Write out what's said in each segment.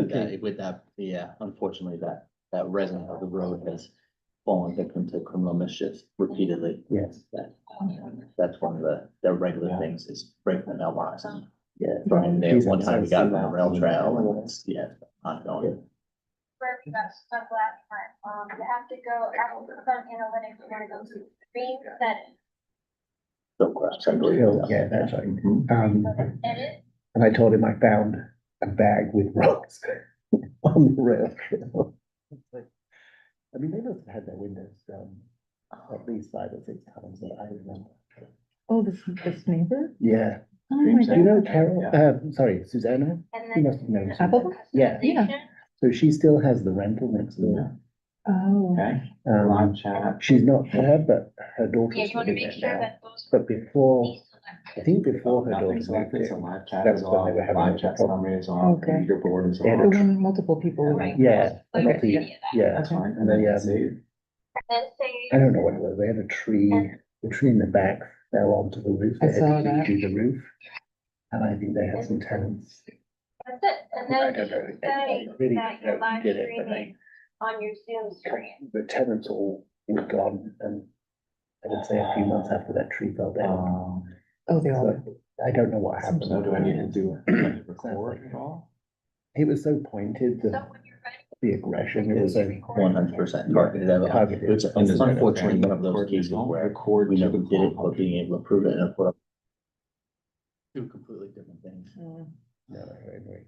Okay. with that, yeah, unfortunately, that resident of the road has fallen victim to criminal mischief repeatedly. Yes, That's one of the regular things is breaking the mailbox. And yeah. throwing it. She's One time we got had from the rail trail and it's, yeah, ongoing. Where we got stuck last time, you have to go, after you click on analytics, you wanna go to screen settings. Bill Cross, I believe. Oh, yeah, that's right. Edit, And I told him I found a bag with rocks on the rail trail. I mean, they must have had their windows at least 5 or 6 times that I remember. Oh, this neighbor? Yeah. Oh my Do you know God. Carol, sorry, Susanna? and You then. must have known. Apple? Yeah. Yeah. So she still has the rental next door. Oh. Okay, live chat. She's not there, but her daughter's Yeah, you wanna living make there sure now. that those. But before, I think before her Nothing daughter moved selected, so in, live chat that's is when off, they were having live a chat problem. summary is off, Okay. leaderboard is They had The off. one multiple people live in. yeah, Okay. not the, yeah. That's fine, and And then then, you yeah, can see. Then say. I don't know what it was, they had a tree, the tree in the back fell onto the roof, I they had saw to that. redo the roof. And I think they had some tenants. That's it, and I then don't know, say they really that you're live did it, but streaming on your Zoom screen. the tenants all were gone and I would say a few months after that tree fell down. Oh, they all. So I don't know what happened. So do I need to do a record at all? It was so pointed, So the, when you're ready. the aggression, it was so. 100% targeted. Targeted. It's unfortunately one of those cases where Record we to never the did it, call. but being able to prove it and put up two completely different things. Mm. No, anyway.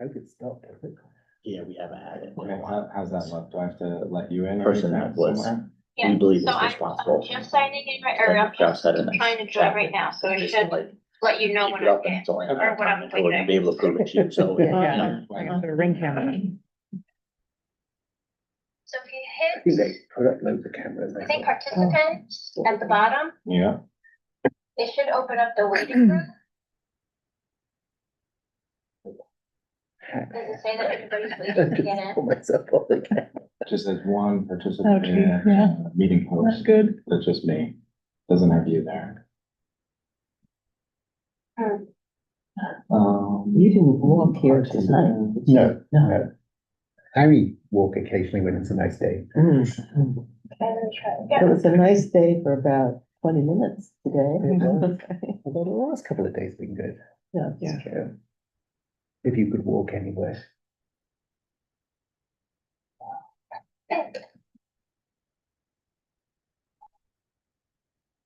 Hope it stopped, I think. Yeah, we haven't had it. in a Okay, while. how's that look? Do I have to let you in? or Person anything that was, somewhere? Yeah, we believe so is I'm responsible. just signing in right, or I'm Josh said it. trying to join right now, so it should let you know Keep when it I'm up and in, it's only- or when I'm I wouldn't be able to prove it to you, so. Yeah, you know. yeah. I got the ring camera. So if I think you hit, they put up loads of cameras. I think participants at the bottom, Yeah, it should open up the waiting room. Does it say that everybody's waiting to get in? Put myself on the camera. just as one participant Okay, in yeah. meeting That's host, good. that's just me, doesn't have you there. Hmm. You didn't walk here tonight. No, no. I walk occasionally when it's a nice day. And then try It again. was a nice day for about 20 minutes today. Although the last couple of days have been good. Yeah. Yeah. So, if you could walk anywhere.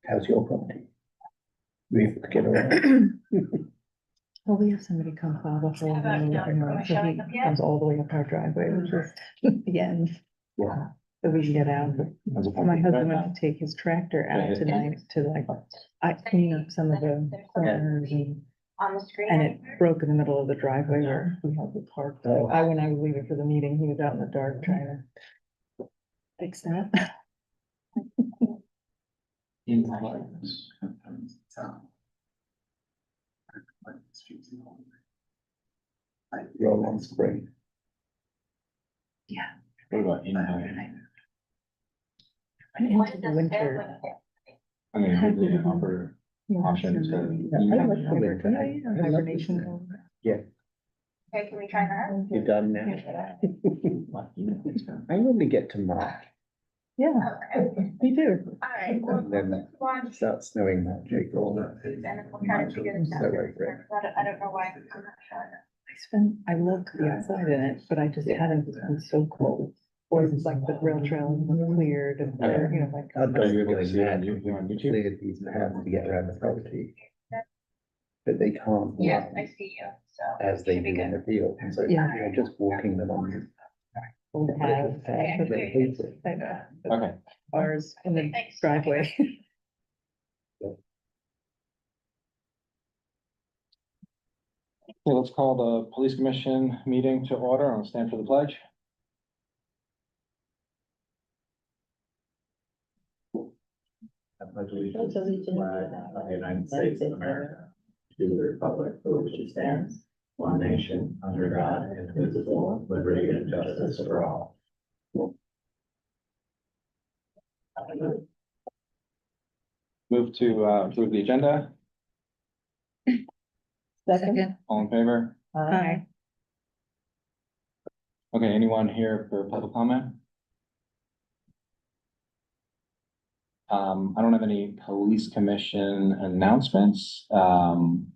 How's your property? We able to get around? Well, we have somebody come plow the whole How about road, now? you know, Am I so showing he up yet? comes all the way up our driveway, which is the end. Yeah. So we can get out. As a My husband right now. went to take his tractor Yeah, out yeah. tonight to like, I clean up some of the corners On the screen. and it broke in the middle of the driveway where we had the park. So when I was leaving for the meeting, he was out in the dark trying to fix that. Roll on spring. What about invite? And What into does the it say winter. I mean, we didn't offer options to. I like the winter. Yeah, I love hibernation. winter. Okay, can we try that? You're done now. I normally get to March Yeah, Okay, me too. all right. Well, and then let's watch, it starts snowing March, April. and then we'll try to figure this out. So very great. I don't know why, I'm not sure. I love to be outside in it, but I just hadn't been so cold. Or it's like the rail trail was cleared and, you know, like. Our Are dogs you are able to going see it on mad. you on YouTube? Cleared these paths to get around the property. But they can't Yes, run I see you, so. as they should be do in good. the field. And so Yeah. you're just walking them on. Old paths, Okay. They hate it. I know. Okay, Ours in the Thanks. driveway. so let's call the police commission meeting to order. I'll stand for the pledge. I pledge allegiance to the flag of the United States of America, to the republic for which it stands, one nation, under God, indivisible, with liberty and justice for all. Move to approve the agenda. Second. All in favor? Hi. Okay, anyone here for public comment? I don't have any police commission announcements. Want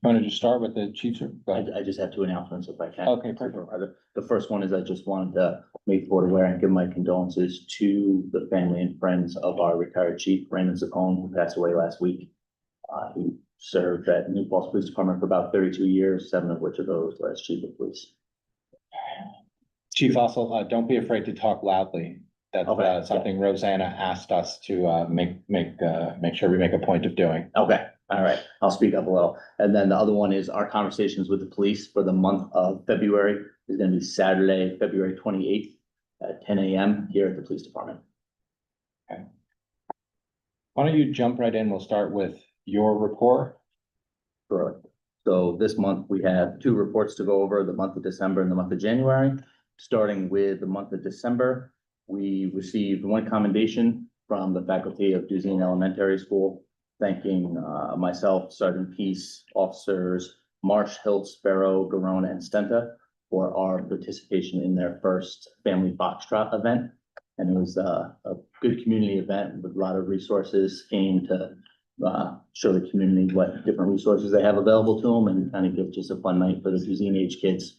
to just start with the chiefs? Go ahead. I just have two announcements if I can. Okay, perfect. The first one is I just wanted to make the board aware and give my condolences to the family and friends of our retired chief, Raymond Zappone, who passed away last week. He served at New Paltz Police Department for about 32 years, 7 of which of those were as chief of police. Chief, also, don't be afraid to talk loudly. That's Okay. something Rosanna asked us to make sure we make a point of doing. Okay, all right, I'll speak up a little. And then the other one is our conversations with the police for the month of February is gonna be Saturday, February 28th at 10 a.m. here at the police department. Why don't you jump right in? We'll start with your report. Correct. So this month, we have 2 reports to go over, the month of December and the month of January. Starting with the month of December, we received 1 commendation from the faculty of Duzine Elementary School, thanking myself, Sergeant Peace, officers Marsh, Hilt, Sparrow, Garone, and Stenta for our participation in their first Family Foxtrot event. And it was a good community event with a lot of resources, came to show the community what different resources they have available to them and kind of give just a fun night for the Duzine age kids.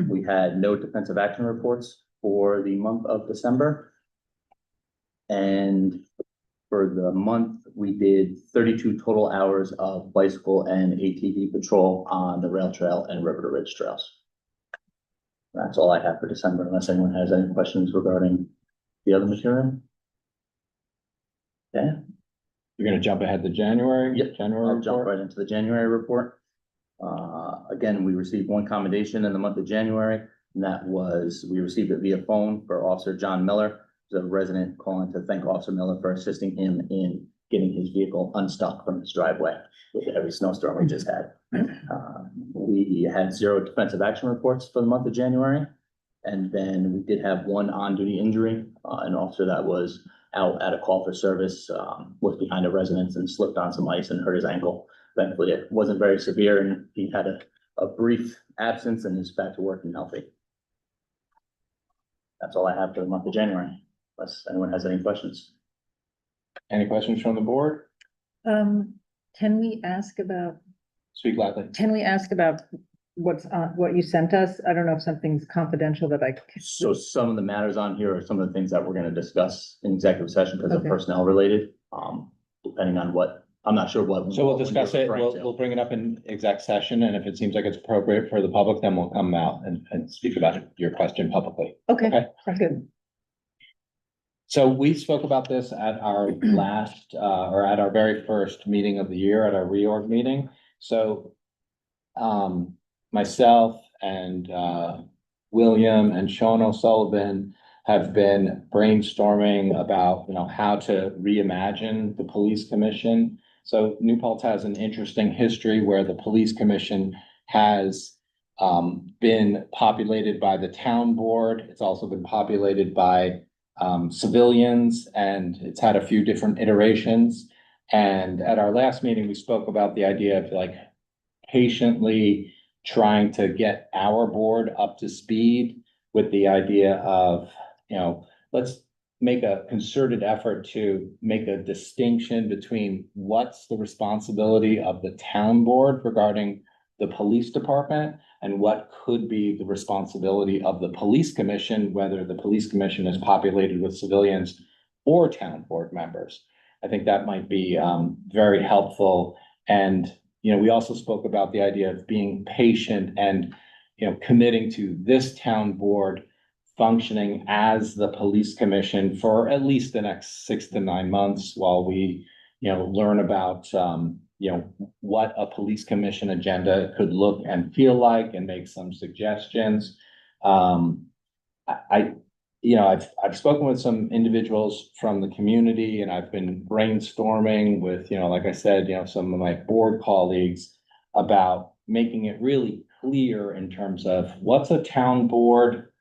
We had no defensive action reports for the month of December. And for the month, we did 32 total hours of bicycle and ATV patrol on the rail trail and River to Ridge trails. That's all I have for December, unless anyone has any questions regarding the other material. Okay, You're gonna jump ahead to January? Yep, January I'll jump report? right into the January report. Again, we received 1 commendation in the month of January, and that was, we received it via phone for Officer John Miller. The resident calling to thank Officer Miller for assisting him in getting his vehicle unstuck from his driveway with every snowstorm we just had. We had 0 defensive action reports for the month of January. And then we did have 1 on-duty injury, an officer that was out at a call for service, was behind a residence and slipped on some ice and hurt his ankle. Thankfully, it wasn't very severe and he had a brief absence and is back to work and healthy. That's all I have for the month of January, unless anyone has any questions. Any questions from the board? Can we ask about, Speak loudly. what's on, what you sent us? I don't know if something's confidential that I. So some of the matters on here are some of the things that we're gonna discuss in executive session because they're Okay. personnel related, depending on what, I'm not sure what. So we'll what you're discuss it, referring to. we'll bring it up in exec session, and if it seems like it's appropriate for the public, then we'll come out and speak about your question publicly. Okay, Okay. sounds good. So we spoke about this at our last, or at our very first meeting of the year, at our reorg meeting. So myself and William and Sean O'Sullivan have been brainstorming about, how to reimagine the police commission. So New Paltz has an interesting history where the police commission has been populated by the town board. It's also been populated by civilians, and it's had a few different iterations. And at our last meeting, we spoke about the idea of patiently trying to get our board up to speed with the idea of, let's make a concerted effort to make a distinction between what's the responsibility of the town board regarding the police department and what could be the responsibility of the police commission, whether the police commission is populated with civilians or town board members. I think that might be very helpful. And, we also spoke about the idea of being patient and, committing to this town board functioning as the police commission for at least the next 6 to 9 months while we, learn about, what a police commission agenda could look and feel like and make some suggestions. I've spoken with some individuals from the community and I've been brainstorming with, like I said, some of my board colleagues about making it really clear in terms of what's a town board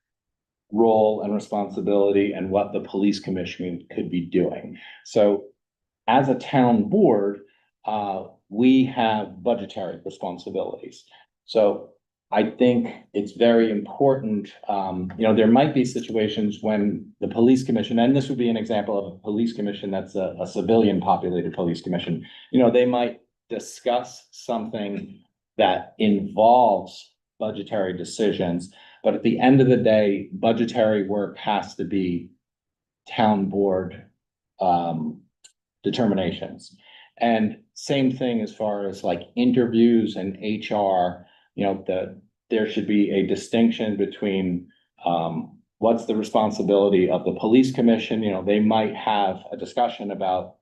role and responsibility and what the police commission could be doing. So as a town board, we have budgetary responsibilities. So I think it's very important, there might be situations when the police commission, and this would be an example of a police commission that's a civilian populated police commission. They might discuss something that involves budgetary decisions, but at the end of the day, budgetary work has to be town board, determinations. And same thing as far as like interviews and HR, there should be a distinction between, what's the responsibility of the police commission, they might have a discussion about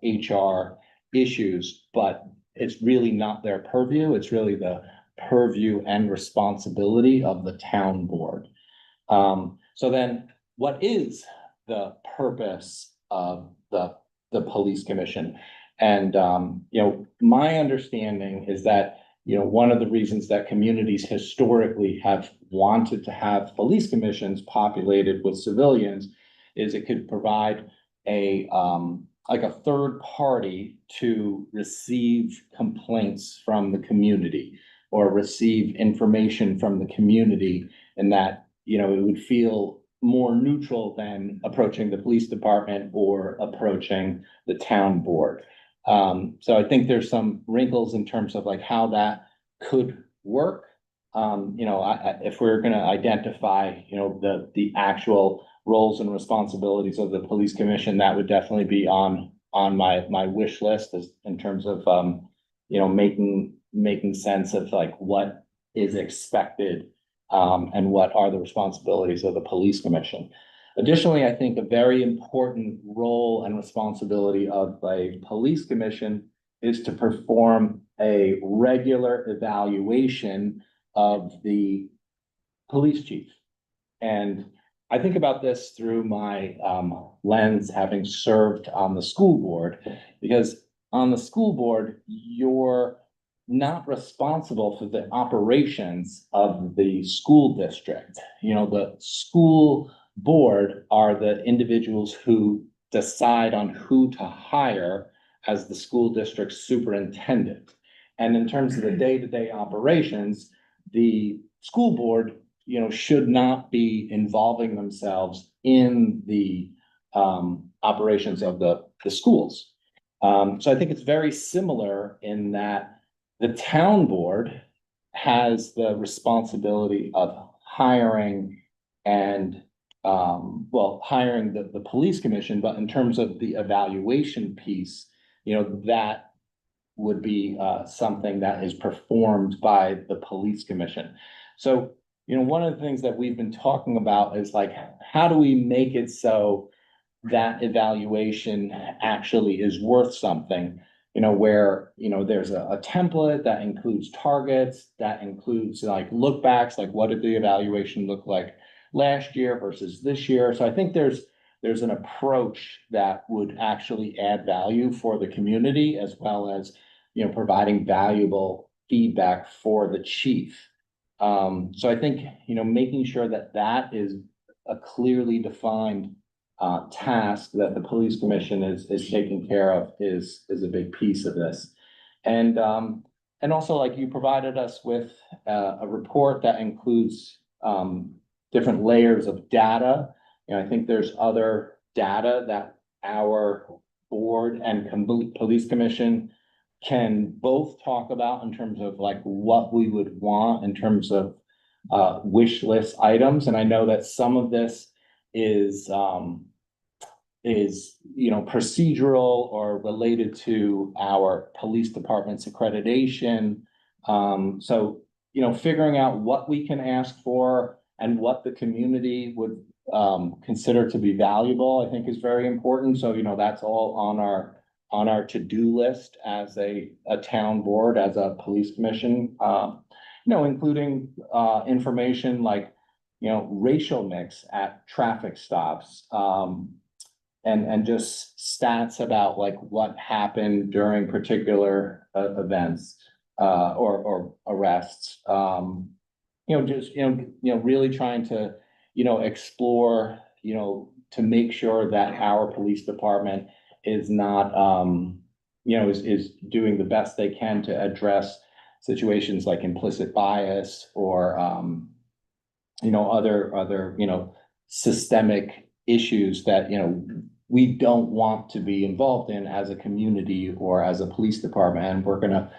HR issues, but it's really not their purview. It's really the purview and responsibility of the town board. So then what is the purpose of the police commission? And, my understanding is that, one of the reasons that communities historically have wanted to have police commissions populated with civilians is it could provide like a third party to receive complaints from the community or receive information from the community, and that, it would feel more neutral than approaching the police department or approaching the town board. So I think there's some wrinkles in terms of like how that could work. If we're gonna identify, the actual roles and responsibilities of the police commission, that would definitely be on my wish list in terms of, making sense of like what is expected, and what are the responsibilities of the police commission. Additionally, I think a very important role and responsibility of a police commission is to perform a regular evaluation of the police chief. And I think about this through my lens, having served on the school board, because on the school board, you're not responsible for the operations of the school district. The school board are the individuals who decide on who to hire as the school district superintendent. And in terms of the day-to-day operations, the school board, should not be involving themselves in the operations of the schools. So I think it's very similar in that the town board has the responsibility of hiring and hiring the police commission, but in terms of the evaluation piece, that would be something that is performed by the police commission. So, one of the things that we've been talking about is like, how do we make it so that evaluation actually is worth something? Where, there's a template that includes targets, that includes like look backs, like what did the evaluation look like last year versus this year? So I think there's an approach that would actually add value for the community, as well as, providing valuable feedback for the chief. So I think, making sure that that is a clearly defined task that the police commission is taking care of is a big piece of this. And also, like, you provided us with a report that includes different layers of data. I think there's other data that our board and police commission can both talk about in terms of like what we would want in terms of wish list items. And I know that some of this is procedural or related to our police department's accreditation. So, figuring out what we can ask for and what the community would consider to be valuable, I think is very important. So, that's all on our to-do list as a town board, as a police commission, including information like, racial mix at traffic stops, and just stats about like what happened during particular events or arrests. Really trying to, explore, to make sure that our police department is not, is doing the best they can to address situations like implicit bias or, other, systemic issues that, we don't want to be involved in as a community or as a police department. And we're gonna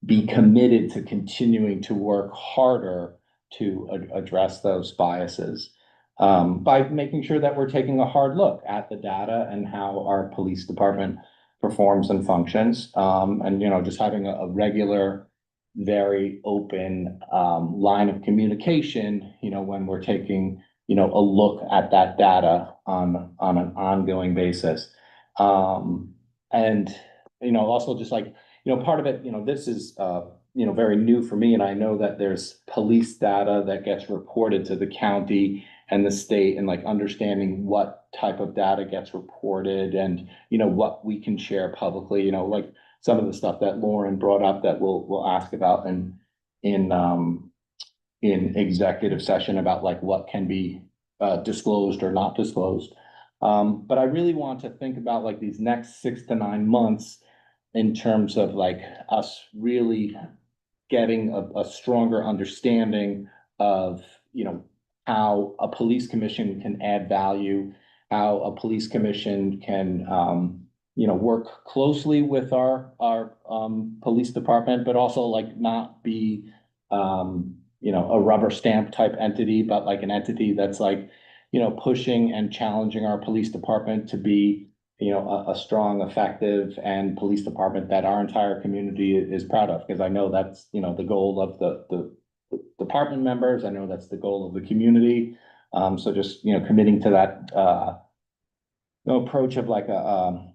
be committed to continuing to work harder to address those biases. By making sure that we're taking a hard look at the data and how our police department performs and functions. And, just having a regular, very open, line of communication, when we're taking, a look at that data on an ongoing basis. And, also just like, part of it, this is, very new for me, and I know that there's police data that gets reported to the county and the state, and like understanding what type of data gets reported and, what we can share publicly, like some of the stuff that Lauren brought up that we'll ask about in executive session about like what can be disclosed or not disclosed. But I really want to think about like these next 6 to 9 months in terms of like us really getting a stronger understanding of, how a police commission can add value, how a police commission can, work closely with our police department, but also like not be, a rubber stamp type entity, but like an entity that's like, pushing and challenging our police department to be, a strong, effective and police department that our entire community is proud of. Because I know that's, the goal of the department members. I know that's the goal of the community. So just, committing to that, approach of like an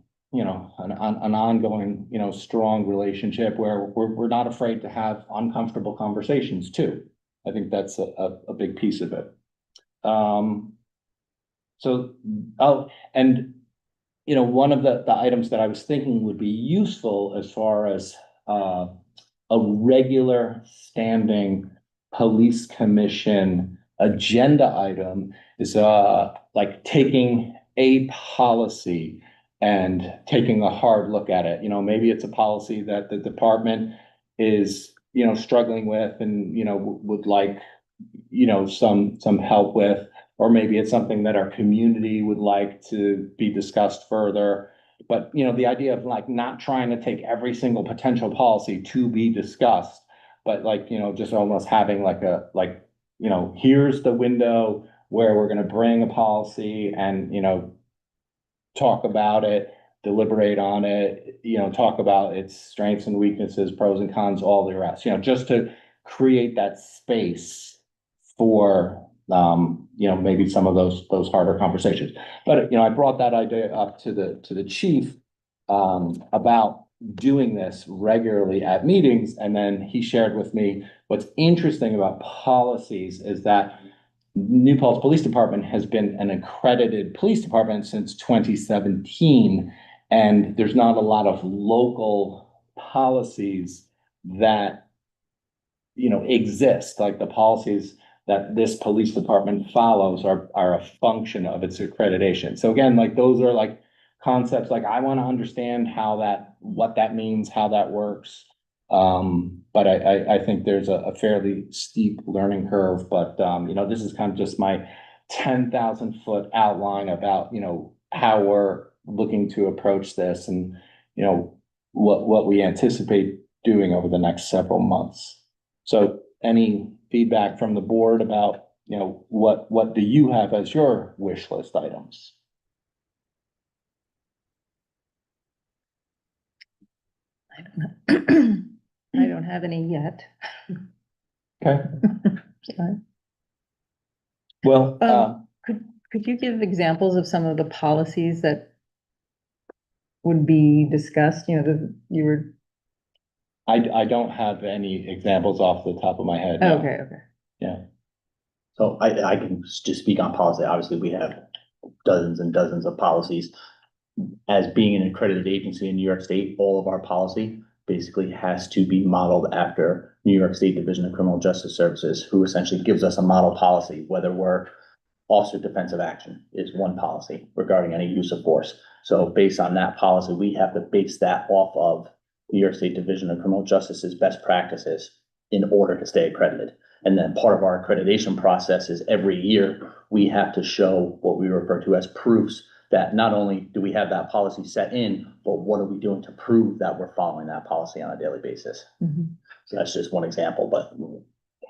ongoing, strong relationship where we're not afraid to have uncomfortable conversations too. I think that's a big piece of it. One of the items that I was thinking would be useful as far as a regular standing police commission agenda item is like taking a policy and taking a hard look at it. Maybe it's a policy that the department is, struggling with and, would like, some help with, or maybe it's something that our community would like to be discussed further. But, the idea of like not trying to take every single potential policy to be discussed, but like, just almost having here's the window where we're going to bring a policy and, talk about it, deliberate on it, talk about its strengths and weaknesses, pros and cons, all the rest, just to create that space for, maybe some of those harder conversations. But, I brought that idea up to the chief, about doing this regularly at meetings. And then he shared with me what's interesting about policies is that New Paltz Police Department has been an accredited police department since 2017, and there's not a lot of local policies that, exist. Like the policies that this police department follows are a function of its accreditation. So again, like those are like concepts, like I want to understand what that means, how that works. But I think there's a fairly steep learning curve, but, this is kind of just my 10,000 foot outline about, how we're looking to approach this and, what we anticipate doing over the next several months. So any feedback from the board about, what do you have as your wish list items? I don't know. I don't have any yet. Okay. Sorry. Well, Could you give examples of some of the policies that would be discussed, that you were? I don't have any examples off the top of my head. No. Okay. Yeah. So I can just speak on policy. Obviously, we have dozens and dozens of policies. As being an accredited agency in New York State, all of our policy basically has to be modeled after New York State Division of Criminal Justice Services, who essentially gives us a model policy, whether we're officer defensive action is one policy regarding any use of force. So based on that policy, we have to base that off of New York State Division of Criminal Justice's best practices in order to stay accredited. And then part of our accreditation process is every year, we have to show what we refer to as proofs that not only do we have that policy set in, but what are we doing to prove that we're following that policy on a daily basis? Mhm. So that's just one example, but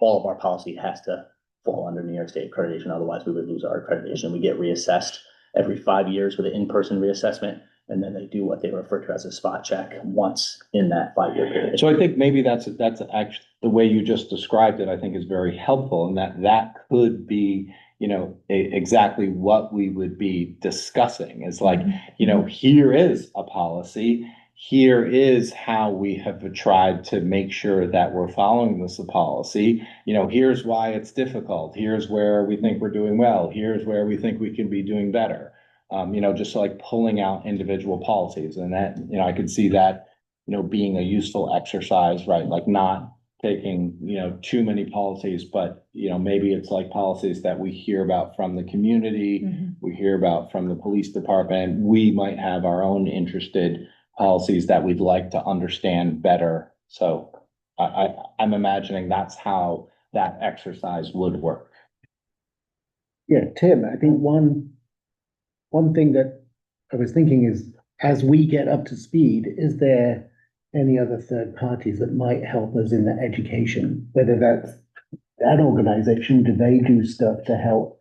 all of our policy has to fall under New York State accreditation. Otherwise, we would lose our accreditation. We get reassessed every 5 years with an in-person reassessment. And then they do what they refer to as a spot check once in that 5-year period. So I think maybe that's actually, the way you just described it, I think is very helpful, and that could be, you know, exactly what we would be discussing is like, you know, here is a policy. Here is how we have tried to make sure that we're following this policy. You know, here's why it's difficult. Here's where we think we're doing well. Here's where we think we can be doing better. You know, just like pulling out individual policies, and that, you know, I could see that, you know, being a useful exercise, right? Like not taking, you know, too many policies, but, you know, maybe it's like policies that we hear about from the community, we hear about from the police department. We might have our own interested policies that we'd like to understand better. So I'm imagining that's how that exercise would work. Yeah, Tim, I think one thing that I was thinking is, as we get up to speed, is there any other third parties that might help us in that education? Whether that's that organization, do they do stuff to help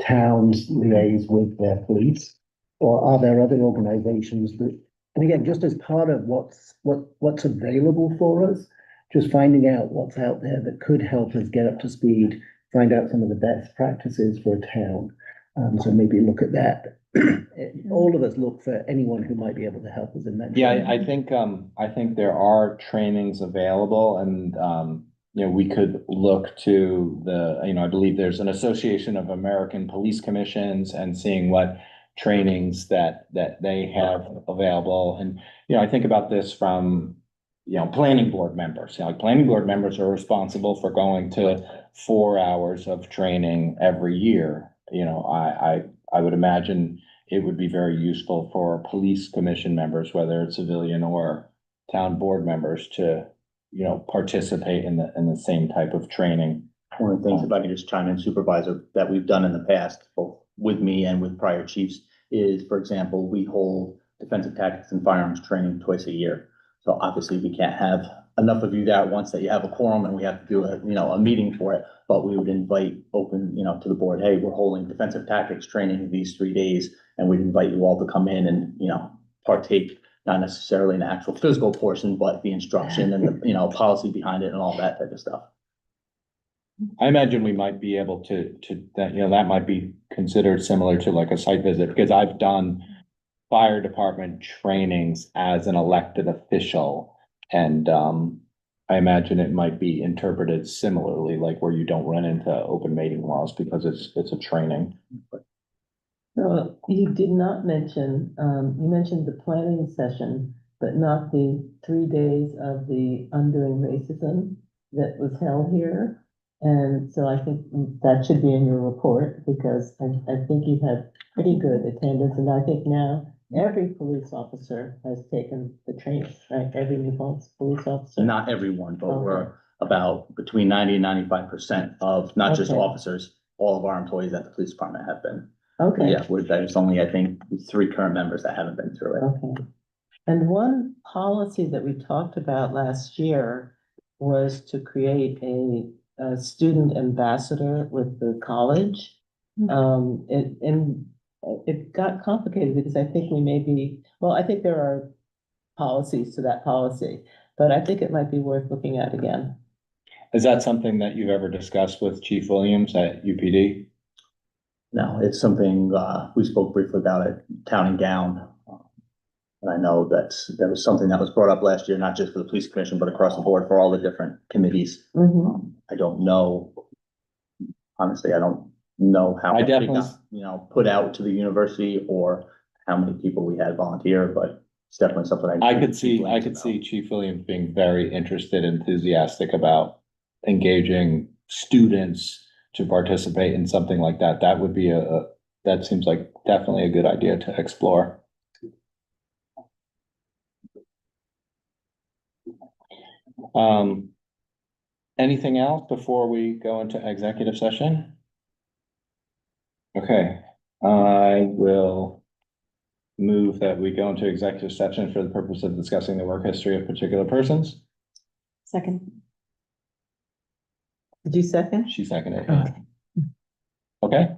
towns liaise with their police? Or are there other organizations that, and again, just as part of what's available for us, just finding out what's out there that could help us get up to speed, find out some of the best practices for a town. So maybe look at that. All of us look for anyone who might be able to help us in that. Yeah, I think there are trainings available, and you know, we could look to the, you know, I believe there's an Association of American Police Commissions and seeing what trainings that they have available. And, you know, I think about this from, you know, planning board members. You know, like planning board members are responsible for going to 4 hours of training every year. You know, I would imagine it would be very useful for police commission members, whether it's civilian or town board members, to, you know, participate in the same type of training. One of the things, if I can just chime in, Supervisor, that we've done in the past, both with me and with prior chiefs, is, for example, we hold defensive tactics and firearms training twice a year. So obviously we can't have enough of you there at once that you have a quorum and we have to do a meeting for it. But we would invite open, you know, to the board, hey, we're holding defensive tactics training these 3 days, and we'd invite you all to come in and, you know, partake, not necessarily in the actual physical portion, but the instruction and the, you know, policy behind it and all that type of stuff. I imagine we might be able to that, you know, that might be considered similar to like a site visit, because I've done fire department trainings as an elected official. And I imagine it might be interpreted similarly, like where you don't run into open meeting laws because it's a training. So you did not mention, you mentioned the planning session, but not the 3 days of the Undoing Racism that was held here. And so I think that should be in your report, because I think you had pretty good attendance, and I think now every police officer has taken the training, right? Every new police officer. Not everyone, but we're about between 90 and 95% of not just Okay. officers, all of our employees at the police department have been. Okay. Yeah, there's only, I think, 3 current members that haven't been through it. Okay. And one policy that we talked about last year was to create a student ambassador with the college. It got complicated because I think I think there are policies to that policy, but I think it might be worth looking at again. Is that something that you've ever discussed with Chief Williams at UPD? No, it's something, we spoke briefly about it, town and gown. And I know that was something that was brought up last year, not just for the police commission, but across the board for all the different committees. I don't know, honestly, I don't know how I much it definitely- got, you know, put out to the university or how many people we had volunteer, but it's definitely something I could see Chief Williams being very interested, enthusiastic about engaging students to participate in something like that. That would be that seems like definitely a good idea to explore. Anything else before we go into executive session? Okay, I will move that we go into executive session for the purpose of discussing the work history of particular persons. Second. Did you second? She seconded. Okay. Okay,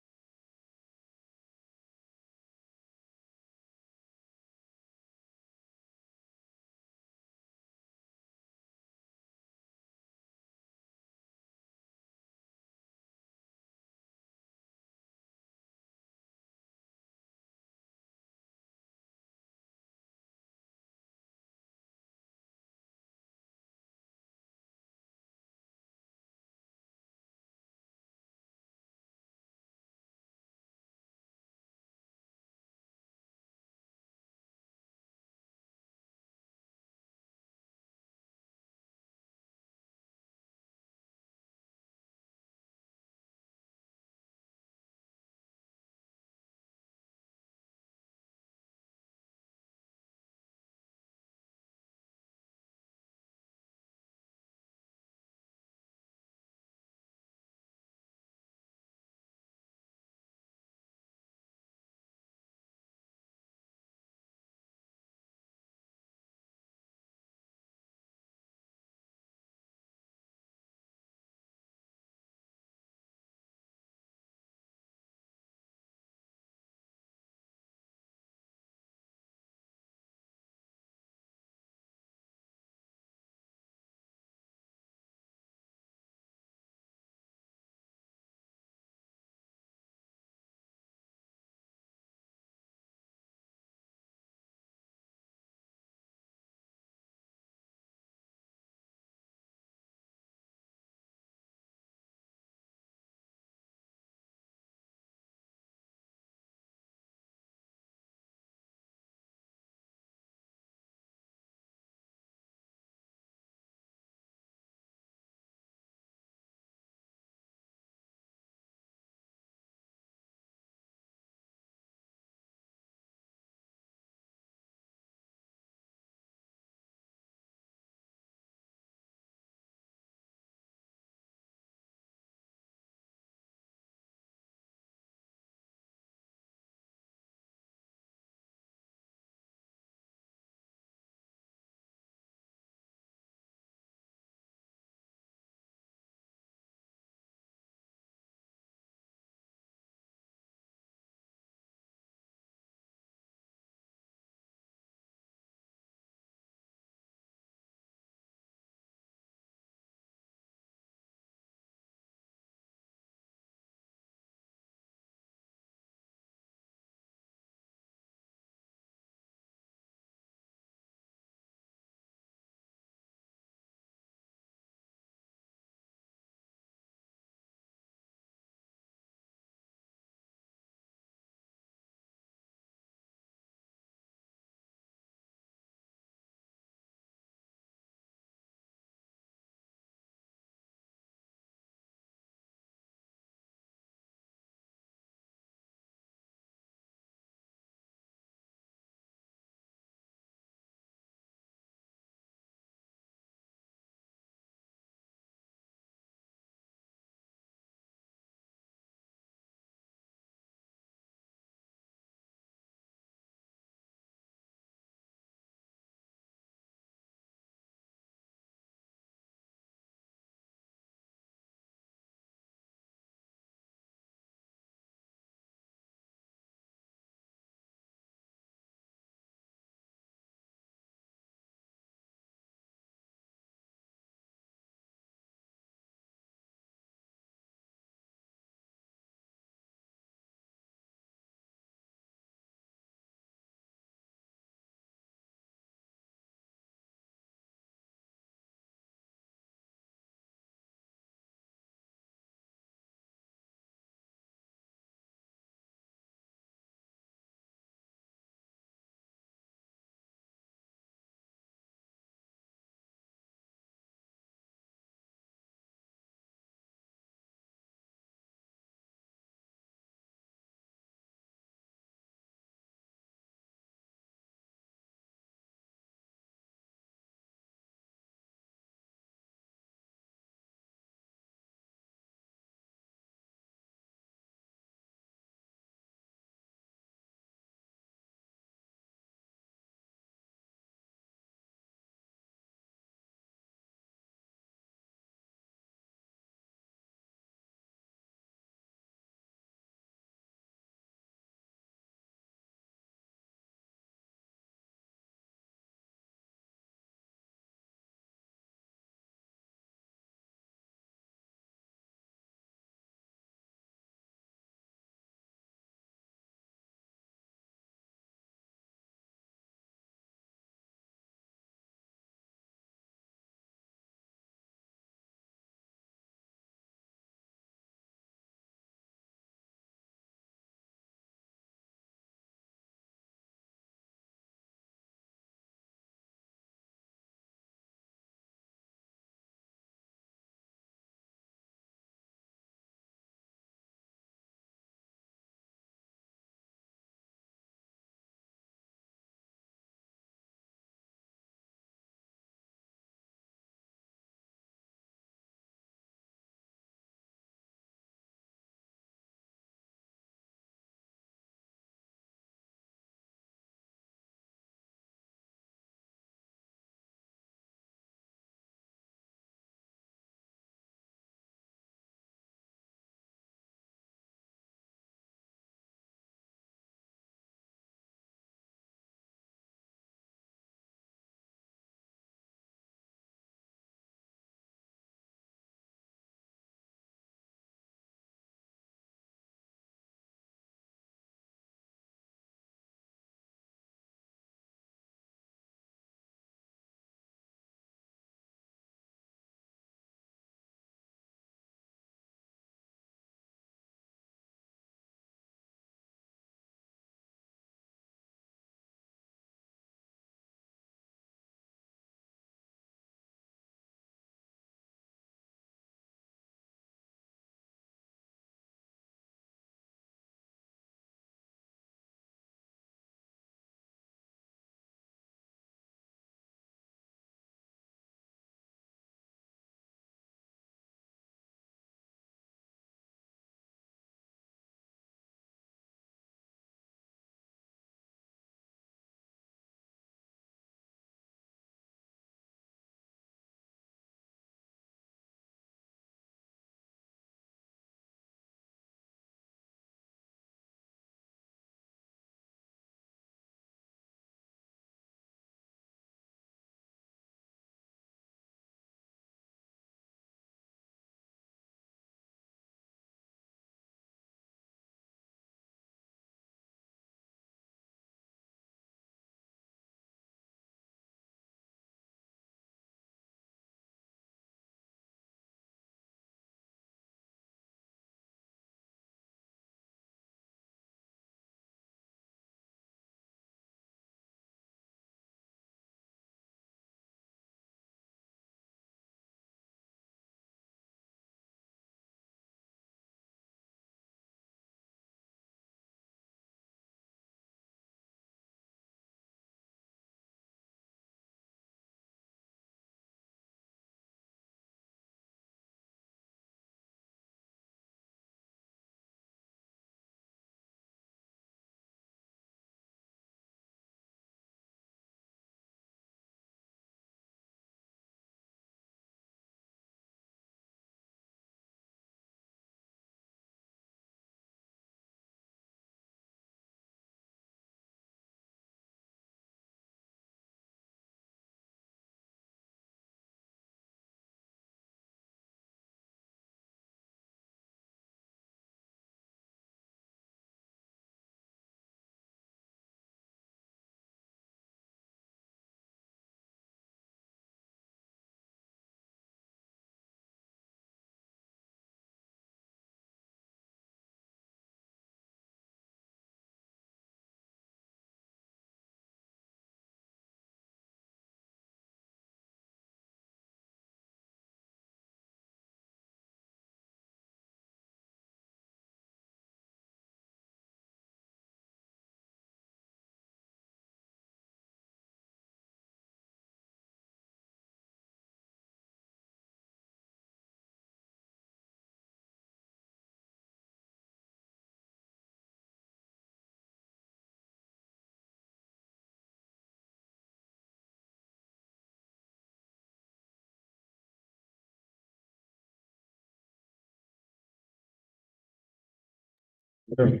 Okay,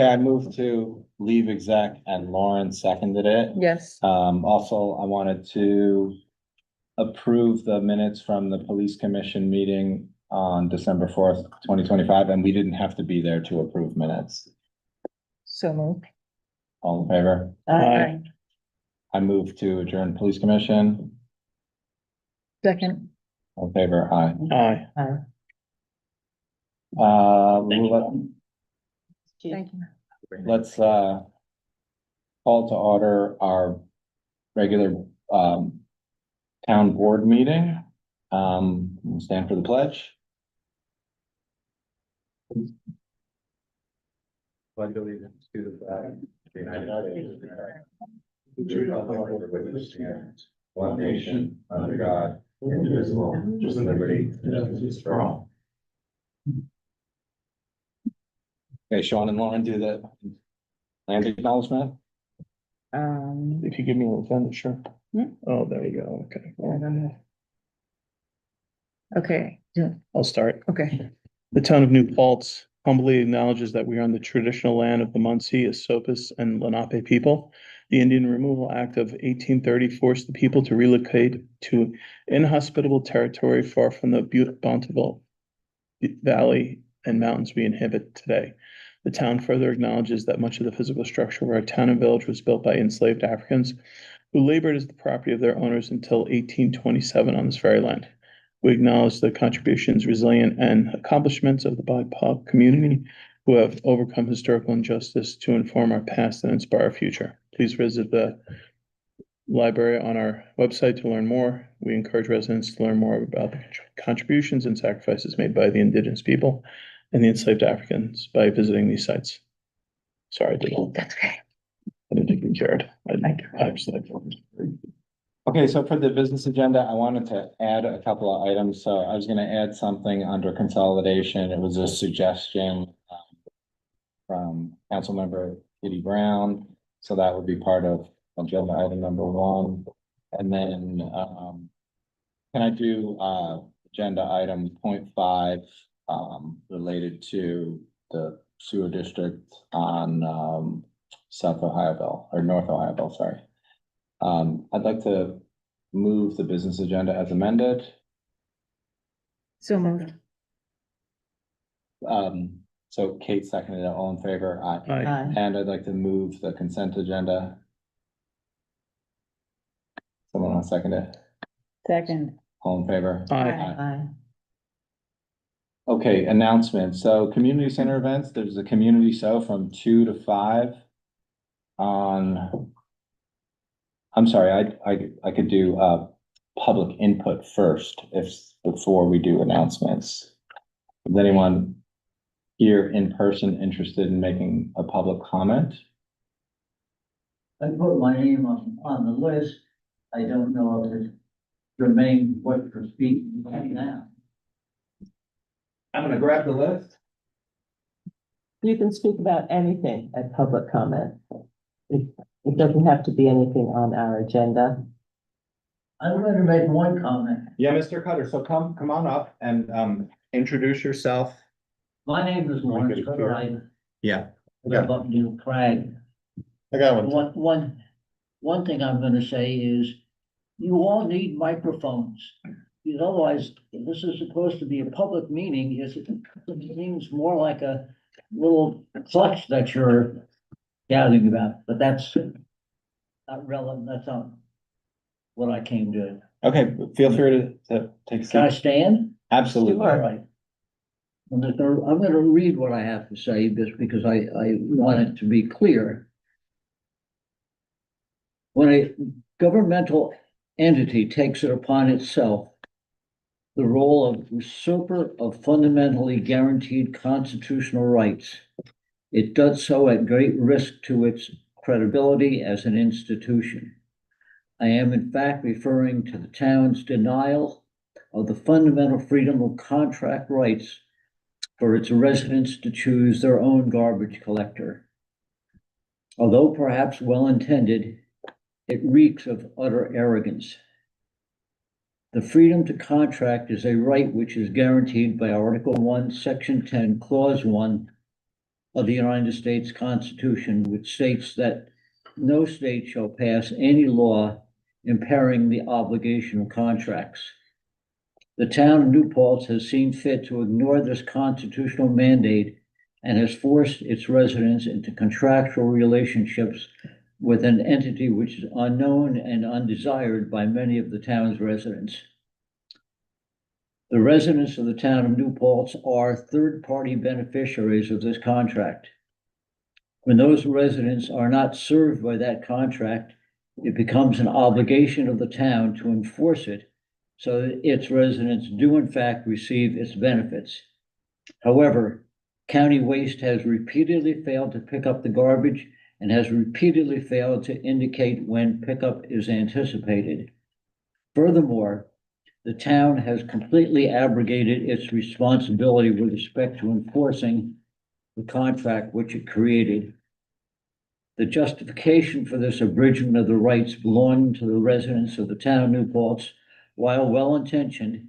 I moved to leave exec and Lauren seconded it. Yes, Also, I wanted to approve the minutes from the police commission meeting on December 4th, 2025, and we didn't have to be there to approve minutes. so moved. All in favor? Aye. I move to adjourn police commission. Second. All in favor? Aye. Aye. Thank you. Let's call to order our regular town board meeting. We'll stand for the pledge. Pledge allegiance to the flag of the United States of America, to the republic for which it stands, one nation, under God, indivisible, with liberty and justice for all. Okay, Sean and Lauren do the land acknowledgement. If you give me a thunder, sure. Oh, there you go. Okay. I don't know. Okay, I'll start. okay. The town of New Paltz humbly acknowledges that we are on the traditional land of the Munsee, Esopus, and Lenape people. The Indian Removal Act of 1830 forced the people to relocate to inhospitable territory far from the bountiful valley and mountains we inhabit today. The town further acknowledges that much of the physical structure of our town and village was built by enslaved Africans who labored as the property of their owners until 1827 on this very land. We acknowledge the contributions, resilience, and accomplishments of the BIPOC community who have overcome historical injustice to inform our past and inspire our future. Please visit the library on our website to learn more. We encourage residents to learn more about the contributions and sacrifices made by the indigenous people and the enslaved Africans by visiting these sites. Sorry, That's okay. I didn't think you cared. I just like. Okay, so for the business agenda, I wanted to add a couple of items. So I was gonna add something under consolidation. It was a suggestion from Councilmember Kitty Brown. So that would be part of agenda item number 1. And then, can I do, agenda item 0.5, related to the sewer district on, South Ohioville or North Ohioville, sorry. I'd like to move the business agenda as amended. So moved. So Kate seconded it, all in favor? Aye. Aye. And I'd like to move the consent agenda. Someone want to second it? Second. All in favor? Aye. Okay, announcements. So community center events, there's a community show from 2 to 5 on. I'm sorry, I could do public input first before we do announcements. Is anyone here in person interested in making a public comment? I put my name on the list. I don't know if it's germane what you're speaking right now. I'm gonna grab the list. You can speak about anything at public comment. It doesn't have to be anything on our agenda. I'm going to make one comment. Yeah, Mr. Cutter, so come on up and introduce yourself. My name is Lawrence Cutter. I Yeah. live up New Prague. I got one. One thing I'm gonna say is, you all need microphones. Because otherwise, this is supposed to be a public meeting, it seems more like a little clutch that you're gathering about, but that's not relevant, that's not what I came to. Okay, feel free to take a Can I seat. stand? Absolutely. All right. I'm gonna read what I have to say, just because I want it to be clear. When a governmental entity takes it upon itself the role of usurper of fundamentally guaranteed constitutional rights, it does so at great risk to its credibility as an institution. I am in fact referring to the town's denial of the fundamental freedom of contract rights for its residents to choose their own garbage collector. Although perhaps well-intended, it reeks of utter arrogance. The freedom to contract is a right which is guaranteed by Article 1, Section 10, Clause 1 of the United States Constitution, which states that no state shall pass any law impairing the obligation of contracts. The town of New Paltz has seen fit to ignore this constitutional mandate and has forced its residents into contractual relationships with an entity which is unknown and undesired by many of the town's residents. The residents of the town of New Paltz are third-party beneficiaries of this contract. When those residents are not served by that contract, it becomes an obligation of the town to enforce it so that its residents do in fact receive its benefits. However, County Waste has repeatedly failed to pick up the garbage and has repeatedly failed to indicate when pickup is anticipated. Furthermore, the town has completely abrogated its responsibility with respect to enforcing the contract which it created. The justification for this abridgment of the rights belonging to the residents of the town of New Paltz, while well-intentioned,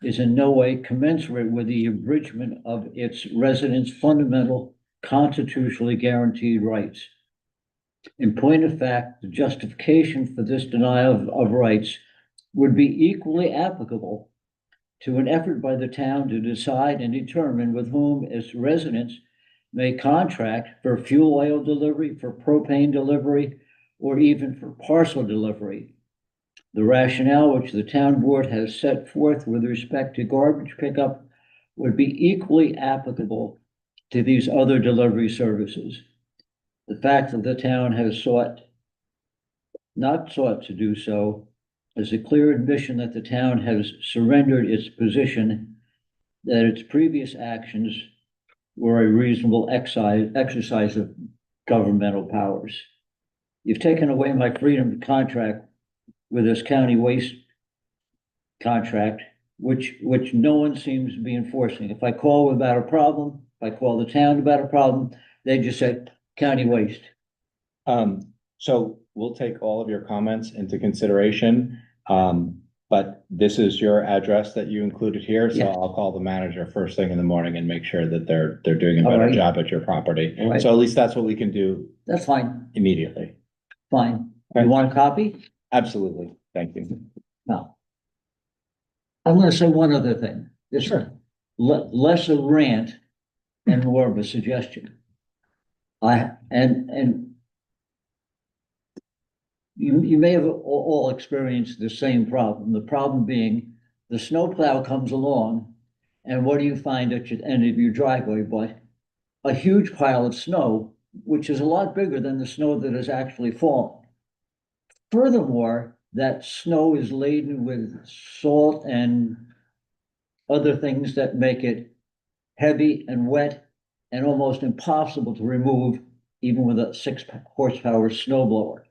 is in no way commensurate with the abridgment of its residents' fundamental constitutionally guaranteed rights. In point of fact, the justification for this denial of rights would be equally applicable to an effort by the town to decide and determine with whom its residents may contract for fuel oil delivery, for propane delivery, or even for parcel delivery. The rationale which the town board has set forth with respect to garbage pickup would be equally applicable to these other delivery services. The fact that the town has not sought to do so is a clear admission that the town has surrendered its position that its previous actions were a reasonable exercise of governmental powers. You've taken away my freedom to contract with this county waste contract, which no one seems to be enforcing. If I call about a problem, if I call the town about a problem, they just say county waste. So we'll take all of your comments into consideration. But this is your address that you included here, so Yeah. I'll call the manager first thing in the morning and make sure that they're doing a All better right. job at your property. All right. So at least that's what we can do That's fine, immediately. fine. Okay. You want a copy? Absolutely. Thank you. No. I'm gonna say one other thing. It's less a rant and more of a suggestion. You may have all experienced the same problem. The problem being the snowplow comes along and what do you find at the end of your driveway? But a huge pile of snow, which is a lot bigger than the snow that has actually fallen. Furthermore, that snow is laden with salt and other things that make it heavy and wet and almost impossible to remove even with a 6 horsepower snowblower.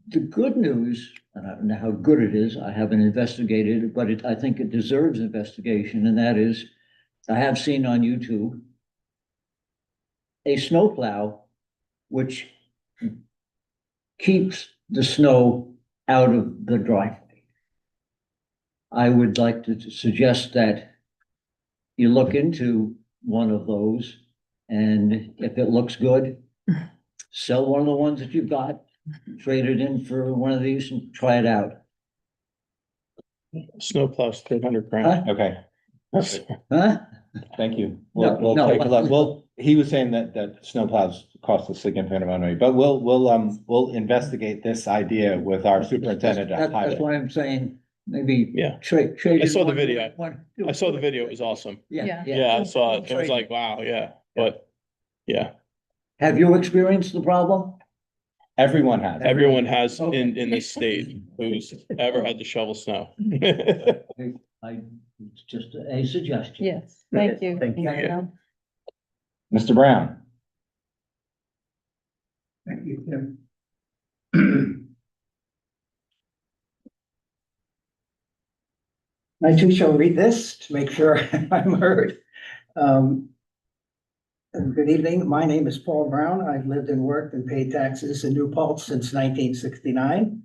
The good news, and I don't know how good it is, I haven't investigated it, but I think it deserves investigation, and that is, I have seen on YouTube a snowplow which keeps the snow out of the driveway. I would like to suggest that you look into one of those, and if it looks good, sell one of the ones that you've got, trade it in for one of these and try it out. Snowplow's 300 Huh? grand. Okay, Huh? thank you. No, We'll no. take a look. Well, he was saying that snowplows cost a significant amount of money, but we'll investigate this idea with our superintendent of That's highway. why I'm saying, maybe. Yeah. Trade. I saw the video. I saw the video. It was awesome. Yeah, Yeah, I saw it. It was Trade. like, wow, yeah, but yeah, Have you experienced the problem? Everyone has. everyone has Okay. in this state who's ever had to shovel snow. It's just a suggestion. Yes, thank you. Thank you. Mr. Brown, Thank you, Tim. I too shall read this to make sure I'm heard. Good evening. My name is Paul Brown. I've lived and worked and paid taxes in New Paltz since 1969.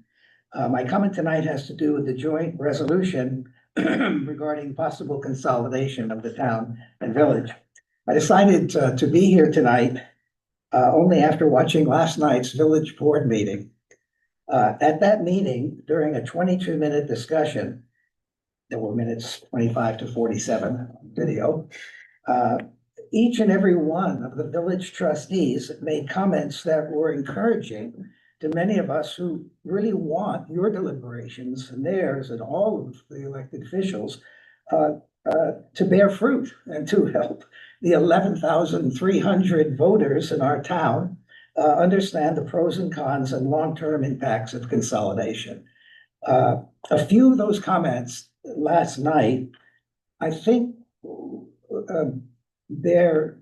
My comment tonight has to do with the joint resolution regarding possible consolidation of the town and village. I decided to be here tonight only after watching last night's village board meeting. At that meeting, during a 22-minute discussion, there were minutes 25 to 47 video. Each and every one of the village trustees made comments that were encouraging to many of us who really want your deliberations and theirs and all of the elected officials to bear fruit and to help the 11,300 voters in our town understand the pros and cons and long-term impacts of consolidation. A few of those comments last night, I think they're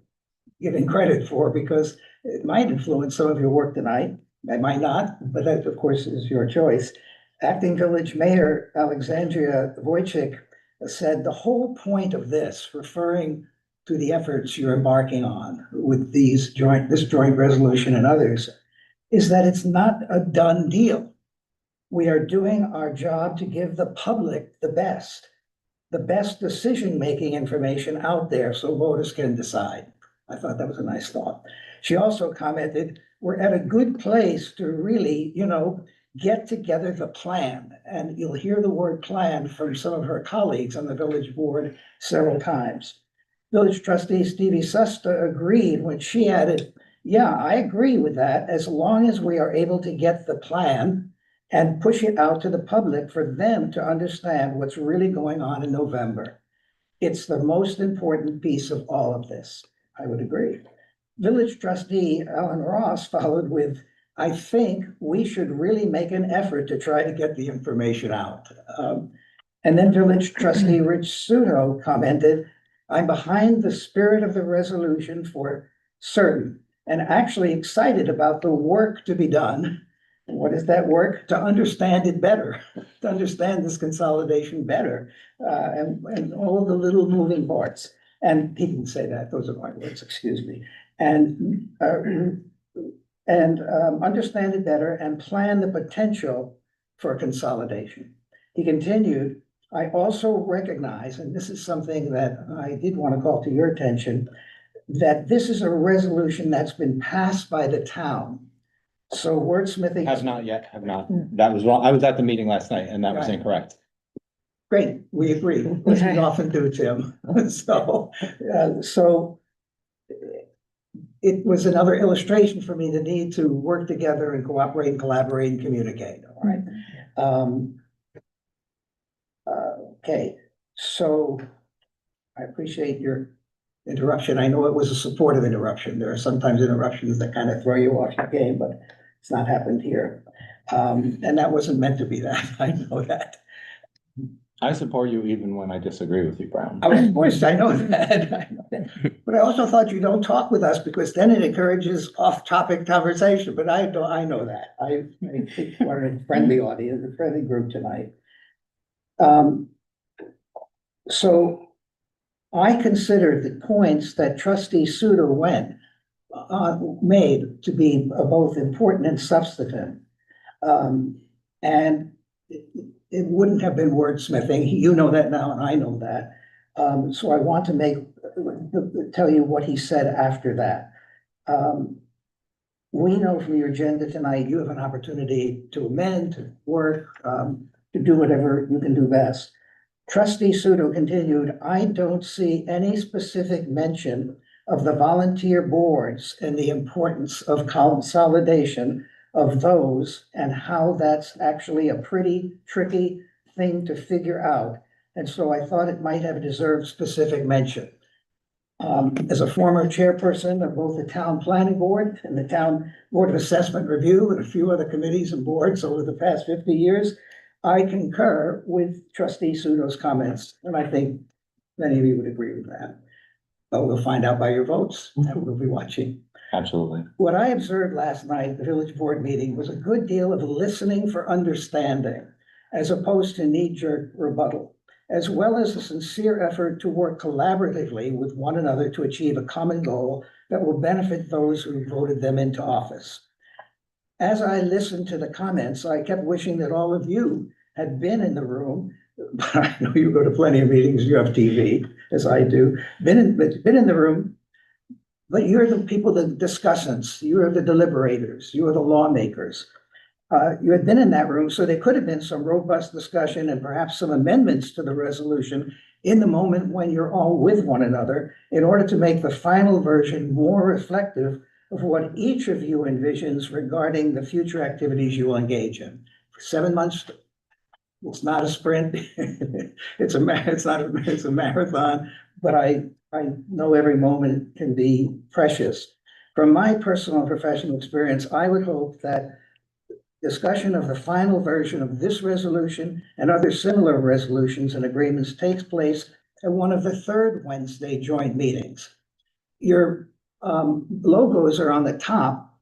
giving credit for, because it might influence some of your work tonight. It might not, but that, of course, is your choice. Acting Village Mayor Alexandria Wojcik said the whole point of this, referring to the efforts you're embarking on with this joint resolution and others, is that it's not a done deal. We are doing our job to give the public the best decision-making information out there so voters can decide. I thought that was a nice thought. She also commented, we're at a good place to really, get together the plan. And you'll hear the word plan from some of her colleagues on the village board several times. Village trustee Stevie Susta agreed when she added, yeah, I agree with that, as long as we are able to get the plan and push it out to the public for them to understand what's really going on in November. It's the most important piece of all of this. I would agree. Village trustee Alan Ross followed with, I think we should really make an effort to try to get the information out. And then village trustee Rich Suto commented, I'm behind the spirit of the resolution for certain and actually excited about the work to be done. And what is that work? To understand it better, to understand this consolidation better, and all the little moving parts. And he didn't say that, those are my words, excuse me. And understand it better and plan the potential for consolidation. He continued, I also recognize, and this is something that I did want to call to your attention, that this is a resolution that's been passed by the town. So wordsmithing. Have not. That was wrong. I was at the meeting last night and that was Right. incorrect. Great, we agree, as we often do, Tim. So it was another illustration for me, the need to work together and cooperate and collaborate and communicate, all right? Okay, so I appreciate your interruption. I know it was a supportive interruption. There are sometimes interruptions that kind of throw you off your game, but it's not happened here. And that wasn't meant to be that, I know that. I support you even when I disagree with you, Brown. Of course, I know that. But I also thought you don't talk with us because then it encourages off-topic conversation, but I know that. I think we're a friendly audience, a friendly group tonight. So I consider the points that trustee Suter made to be both important and substantive. And it wouldn't have been wordsmithing. You know that now, and I know that. So I want to tell you what he said after that. We know from your agenda tonight, you have an opportunity to amend, to work, to do whatever you can do best. Trustee Suto continued, I don't see any specific mention of the volunteer boards and the importance of consolidation of those and how that's actually a pretty tricky thing to figure out. And so I thought it might have deserved specific mention. As a former chairperson of both the town planning board and the town board of assessment review and a few other committees and boards over the past 50 years, I concur with trustee Suto's comments, and I think many of you would agree with that. But we'll find out by your votes, and we'll be watching. Absolutely. What I observed last night at the village board meeting was a good deal of listening for understanding, as opposed to knee-jerk rebuttal, as well as a sincere effort to work collaboratively with one another to achieve a common goal that will benefit those who voted them into office. as I listened to the comments, I kept wishing that all of you had been in the room. But I know you go to plenty of meetings, you have TV, as I do, been in the room. But you're the people, the discussants, you are the deliberators, you are the lawmakers. You had been in that room, so there could have been some robust discussion and perhaps some amendments to the resolution in the moment when you're all with one another in order to make the final version more reflective of what each of you envisions regarding the future activities you will engage in. For 7 months, it's not a sprint. It's a marathon, but I know every moment can be precious. From my personal and professional experience, I would hope that discussion of the final version of this resolution and other similar resolutions and agreements takes place at one of the third Wednesday joint meetings. Your logos are on the top.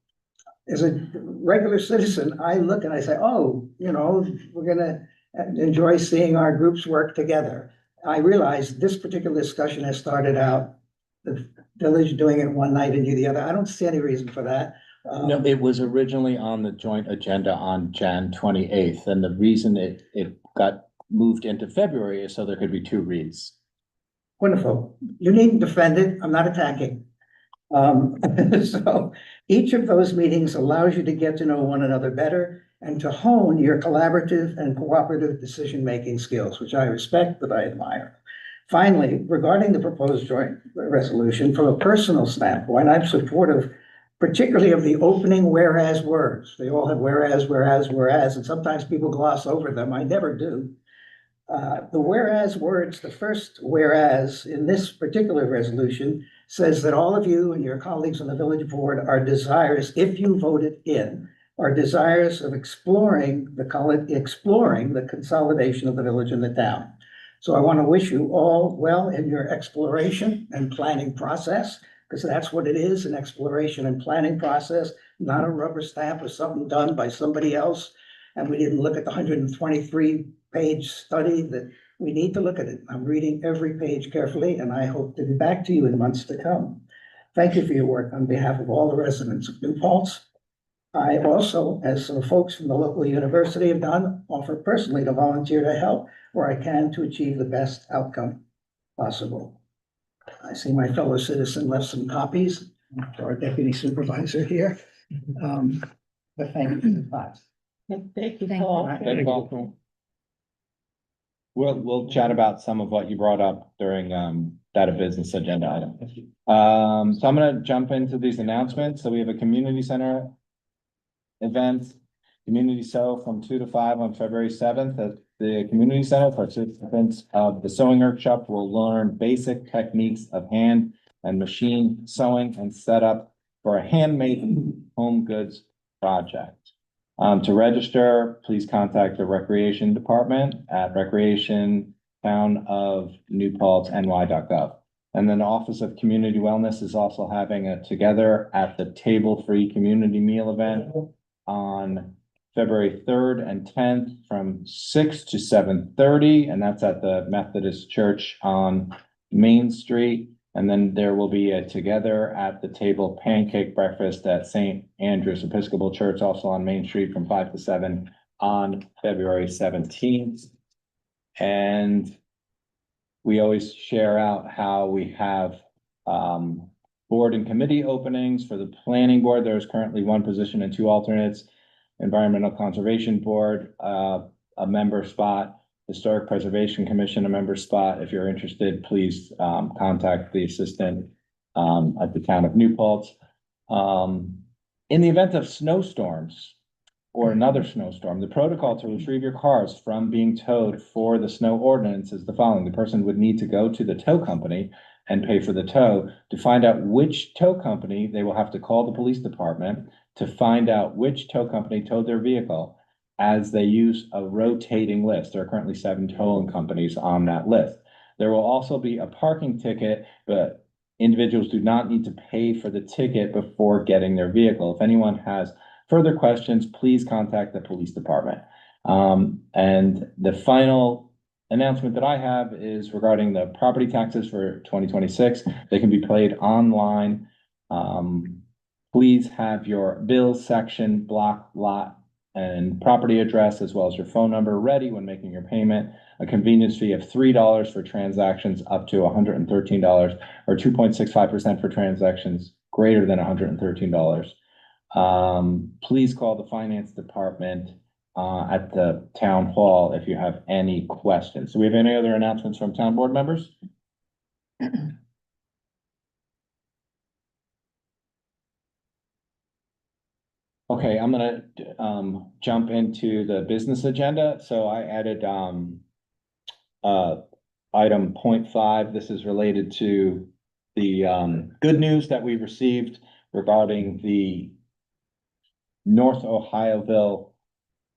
As a regular citizen, I look and I say, oh, we're gonna enjoy seeing our groups work together. I realize this particular discussion has started out the village doing it one night and you the other. I don't see any reason for that. No, it was originally on the joint agenda on Jan 28th, and the reason it got moved into February is so there could be 2 reads. Wonderful. You needn't defend it. I'm not attacking. So each of those meetings allows you to get to know one another better and to hone your collaborative and cooperative decision-making skills, which I respect, that I admire. Finally, regarding the proposed joint resolution, from a personal standpoint, I'm supportive, particularly of the opening whereas words. They all have whereas, whereas, whereas, and sometimes people gloss over them. I never do. The whereas words, the first whereas in this particular resolution says that all of you and your colleagues on the village board are desirous, if you voted in, are desirous of exploring the consolidation of the village and the town. So I want to wish you all well in your exploration and planning process, because that's what it is, an exploration and planning process, not a rubber stamp of something done by somebody else. And we didn't look at the 123-page study that we need to look at it. I'm reading every page carefully, and I hope to be back to you in months to come. Thank you for your work on behalf of all the residents of New Paltz. I also, as some folks from the local university have done, offer personally to volunteer to help where I can to achieve the best outcome possible. I see my fellow citizen left some copies to our deputy supervisor here. But thank you for the class. Thank you, Thank Paul. Paul. We'll chat about some of what you brought up during that business agenda item. So I'm gonna jump into these announcements. So we have a community center event, Community Sew from 2 to 5 on February 7th at the community center. Participants of the sewing workshop will learn basic techniques of hand and machine sewing and set up for a handmade home goods project. To register, please contact the recreation department at recreationtownofnewpaltzny.gov. And then the Office of Community Wellness is also having a Together at the Table Free community meal event on February 3rd and 10th from 6 to 7:30, and that's at the Methodist Church on Main Street. And then there will be a Together at the Table pancake breakfast at St. Andrew's Episcopal Church, also on Main Street from 5 to 7 on February 17th. And we always share out how we have board and committee openings. For the planning board, there is currently 1 position and 2 alternates. Environmental Conservation Board, a member spot. Historic Preservation Commission, a member spot. If you're interested, please contact the assistant at the town of New Paltz. In the event of snowstorms or another snowstorm, the protocol to retrieve your cars from being towed for the snow ordinance is the following. The person would need to go to the tow company and pay for the tow. To find out which tow company, they will have to call the police department to find out which tow company towed their vehicle, as they use a rotating list. There are currently 7 towing companies on that list. There will also be a parking ticket, but individuals do not need to pay for the ticket before getting their vehicle. If anyone has further questions, please contact the police department. And the final announcement that I have is regarding the property taxes for 2026. They can be paid online Please have your bills section, block, lot, and property address, as well as your phone number ready when making your payment. A convenience fee of $3 for transactions up to $113, or 2.65% for transactions greater than $113. Please call the finance department at the town hall if you have any questions. Do we have any other announcements from town board members? Okay, I'm gonna jump into the business agenda. So I added item 0.5. This is related to the good news that we received regarding the North Ohioville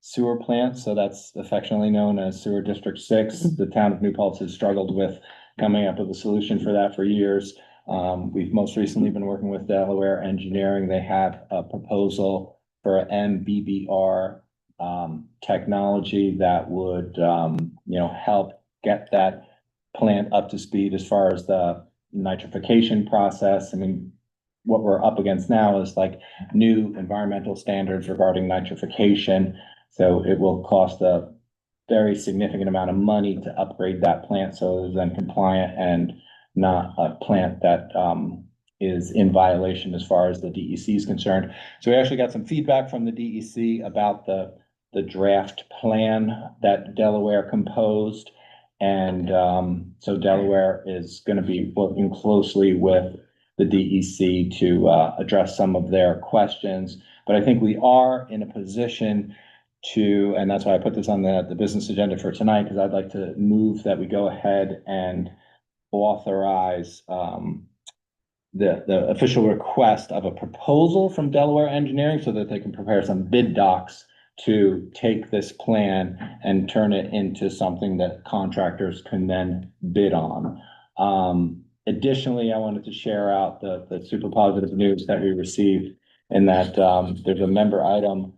sewer plant. So that's affectionately known as Sewer District 6. The town of New Paltz has struggled with coming up with a solution for that for years. We've most recently been working with Delaware Engineering. They have a proposal for MBBR technology that would, help get that plant up to speed as far as the nitrification process. I mean, what we're up against now is like new environmental standards regarding nitrification. So it will cost a very significant amount of money to upgrade that plant so it's then compliant and not a plant that is in violation as far as the DEC is concerned. So we actually got some feedback from the DEC about the draft plan that Delaware composed. And so Delaware is going to be working closely with the DEC to address some of their questions. But I think we are in a position to, and that's why I put this on the business agenda for tonight, because I'd like to move that we go ahead and authorize the official request of a proposal from Delaware Engineering so that they can prepare some bid docs to take this plan and turn it into something that contractors can then bid on. Additionally, I wanted to share out the super positive news that we received in that there's a member item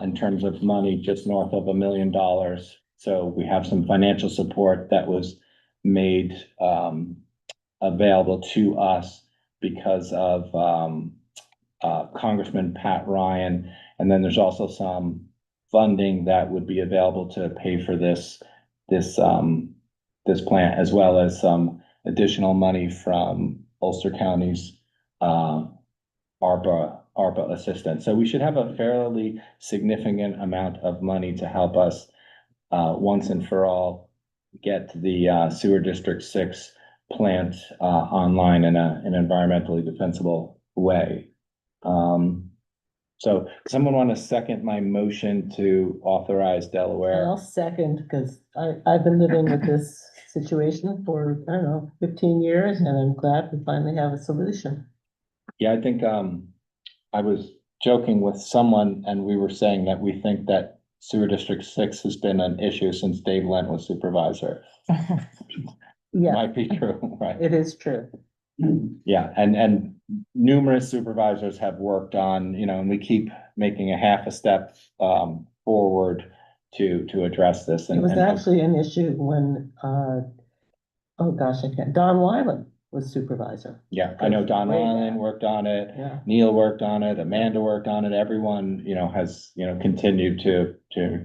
in terms of money just north of $1 million. So we have some financial support that was made available to us because of Congressman Pat Ryan. And then there's also some funding that would be available to pay for this plant, as well as some additional money from Ulster County's ARPA assistance. So we should have a fairly significant amount of money to help us once and for all get the Sewer District 6 plant online in an environmentally defensible way. So someone want to second my motion to authorize Delaware? I'll second, because I've been living with this situation for, 15 years, and I'm glad we finally have a solution. Yeah, I think I was joking with someone and we were saying that we think that Sewer District 6 has been an issue since Dave Lent was supervisor. Yeah, Might be true, right? it is true. Yeah, and numerous supervisors have worked on, and we keep making a half a step forward to address this. It was actually an issue when, Don Wyland was supervisor. Yeah, I know Don Way Wyland back. worked on it. Yeah. Neil worked on it, Amanda worked on it, everyone, has, continued to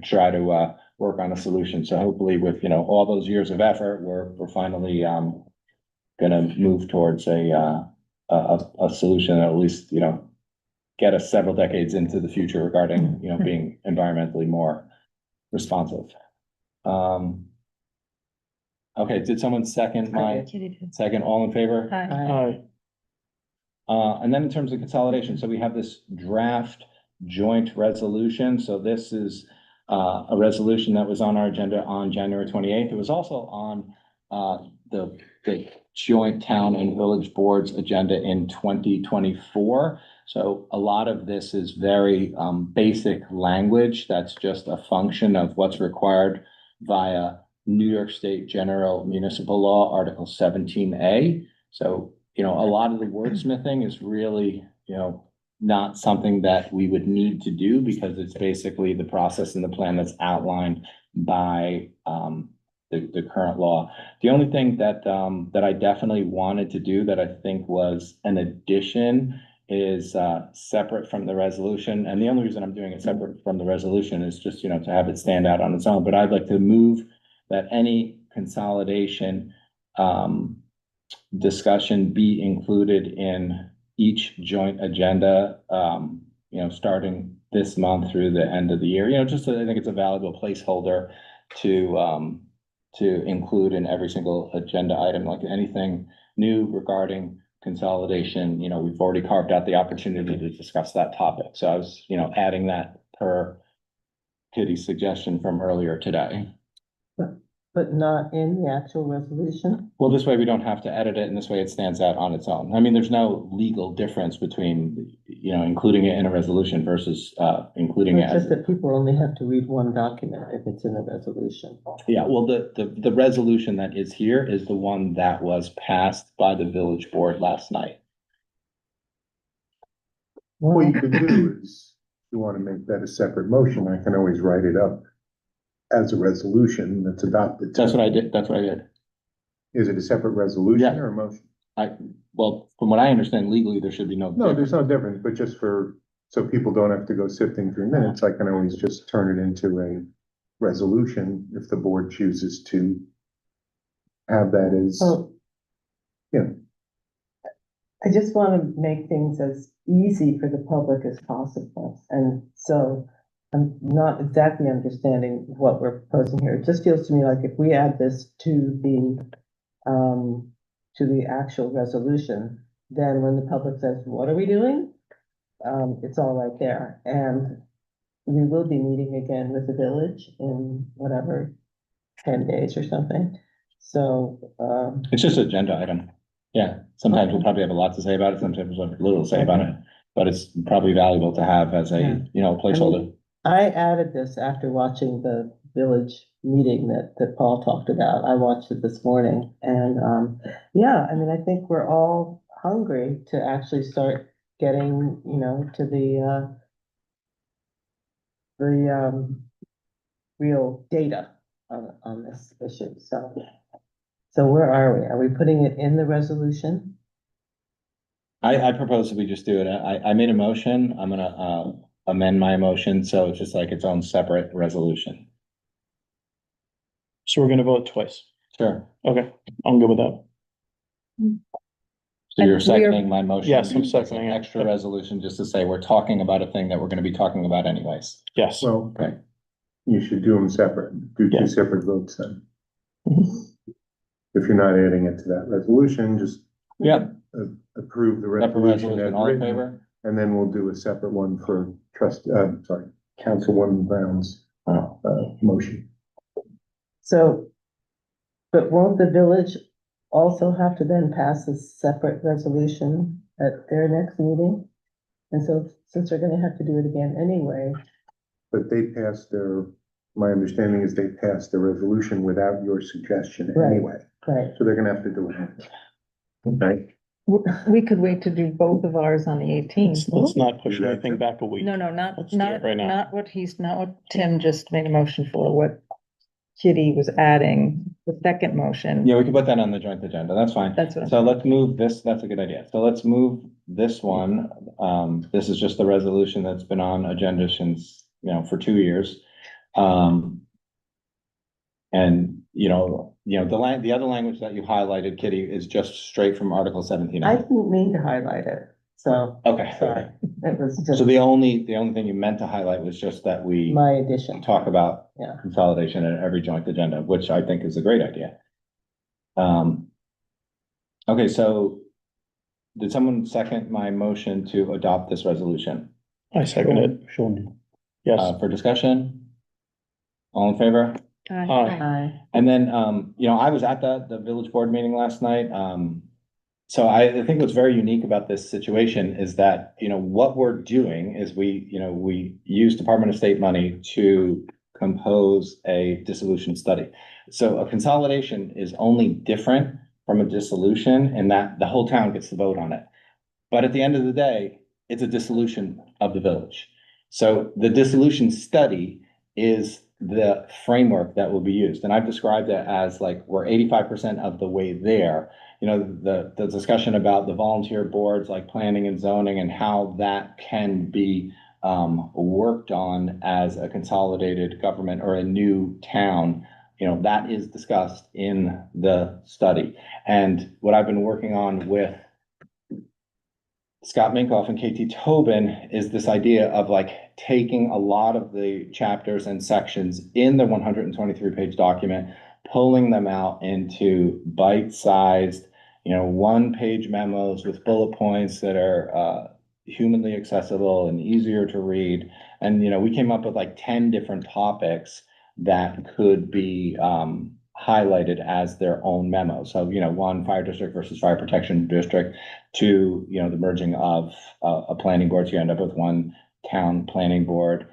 try to work on a solution. So hopefully with, all those years of effort, we're finally gonna move towards a solution that at least, get us several decades into the future regarding, being environmentally more responsive. Okay, did someone second my second? All in favor? Hi. And then in terms of consolidation, so we have this draft joint resolution. So this is a resolution that was on our agenda on January 28th. It was also on the joint town and village board's agenda in 2024. So a lot of this is very basic language. That's just a function of what's required via New York State General Municipal Law, Article 17A. So, a lot of the wordsmithing is really, not something that we would need to do because it's basically the process and the plan that's outlined by the current law. The only thing that I definitely wanted to do that I think was an addition is separate from the resolution, and the only reason I'm doing it separate from the resolution is just, to have it stand out on its own, but I'd like to move that any consolidation discussion be included in each joint agenda, starting this month through the end of the year, I think it's a valuable placeholder to include in every single agenda item, like anything new regarding consolidation, we've already carved out the opportunity to discuss that topic. So I was, adding that per Kitty's suggestion from earlier today. But not in the actual resolution? Well, this way we don't have to edit it, and this way it stands out on its own. I mean, there's no legal difference between, including it in a resolution versus, including it It's as. just that people only have to read one document if it's in a resolution. Yeah, well, the resolution that is here is the one that was passed by the village board last night. What you can do is, if you want to make that a separate motion, I can always write it up as a resolution that's adopted. That's what I did. Is it a separate resolution Yeah. or a motion? Well, from what I understand legally, there should be no. No, there's no difference, but just so people don't have to go sifting through minutes, I can always just turn it into a resolution if the board chooses to have that as, Oh, Yeah. I just want to make things as easy for the public as possible. And so I'm not exactly understanding what we're proposing here. It just feels to me like if we add this to the actual resolution, then when the public says, what are we doing? It's all right there. And we will be meeting again with the village in whatever, 10 days or something. So, It's just an agenda item. Yeah, sometimes we'll probably have a lot to say about it, sometimes we'll have little to say about it, but it's probably valuable to have as a, placeholder. I added this after watching the village meeting that Paul talked about. I watched it this morning and, I think we're all hungry to actually start getting, to the real data on this issue. So where are we? Are we putting it in the resolution? I propose that we just do it. I made a motion. I'm gonna, amend my motion, so it's just like its own separate resolution. So we're gonna vote twice. Sure. Okay, I'm good with that. So you're And we are- seconding my motion? Yes, I'm as an seconding it. Extra resolution, just to say we're talking about a thing that we're gonna be talking about anyways. Yes. well, Okay. you should do them separate, do Yeah. two separate votes then. Mhm. If you're not adding it to that resolution, just Yep, approve the separate resolution resolution, as all in written. favor? And then we'll do a separate one for Councilwoman Brown's, motion. So, but won't the village also have to then pass a separate resolution at their next meeting? And so, since they're gonna have to do it again anyway, But they passed my understanding is they passed the resolution without your suggestion Right. anyway. right, So they're gonna have to do it. Okay, We could wait to do both of ours on the eighteenth. Let's not push Do that anything too. back a week. No, Let's do it right now. not what Tim just made a motion for, what Kitty was adding, the second motion. Yeah, we can put that on the joint agenda. That's fine. That's what I'm. So let's move this, that's a good idea. So let's move this one. This is just the resolution that's been on agenda since, for 2 years. And, the other language that you highlighted, Kitty, is just straight from Article 17. I didn't mean to highlight it, so, Okay. sorry, it was So just the only thing you meant to highlight was just that we my addition. talk about Yeah. consolidation at every joint agenda, which I think is a great idea. Okay, so did someone second my motion to adopt this resolution? I second it. Yes. For discussion? All in favor? Aye. Aye. And then, I was at the village board meeting last night. So I think what's very unique about this situation is that, what we're doing is we use Department of State money to compose a dissolution study. So a consolidation is only different from a dissolution in that the whole town gets to vote on it. But at the end of the day, it's a dissolution of the village. So the dissolution study is the framework that will be used. And I've described it as like, we're 85% of the way there. You know, the discussion about the volunteer boards like planning and zoning and how that can be worked on as a consolidated government or a new town, you know, that is discussed in the study. And what I've been working on with Scott Minkoff and KT Tobin is this idea of like taking a lot of the chapters and sections in the 123-page document, pulling them out into bite-sized, you know, one-page memos with bullet points that are humanly accessible and easier to read. And, you know, we came up with like 10 different topics that could be highlighted as their own memo. So, you know, 1, fire district versus fire protection district. 2, you know, the merging of a planning board, so you end up with one town planning board.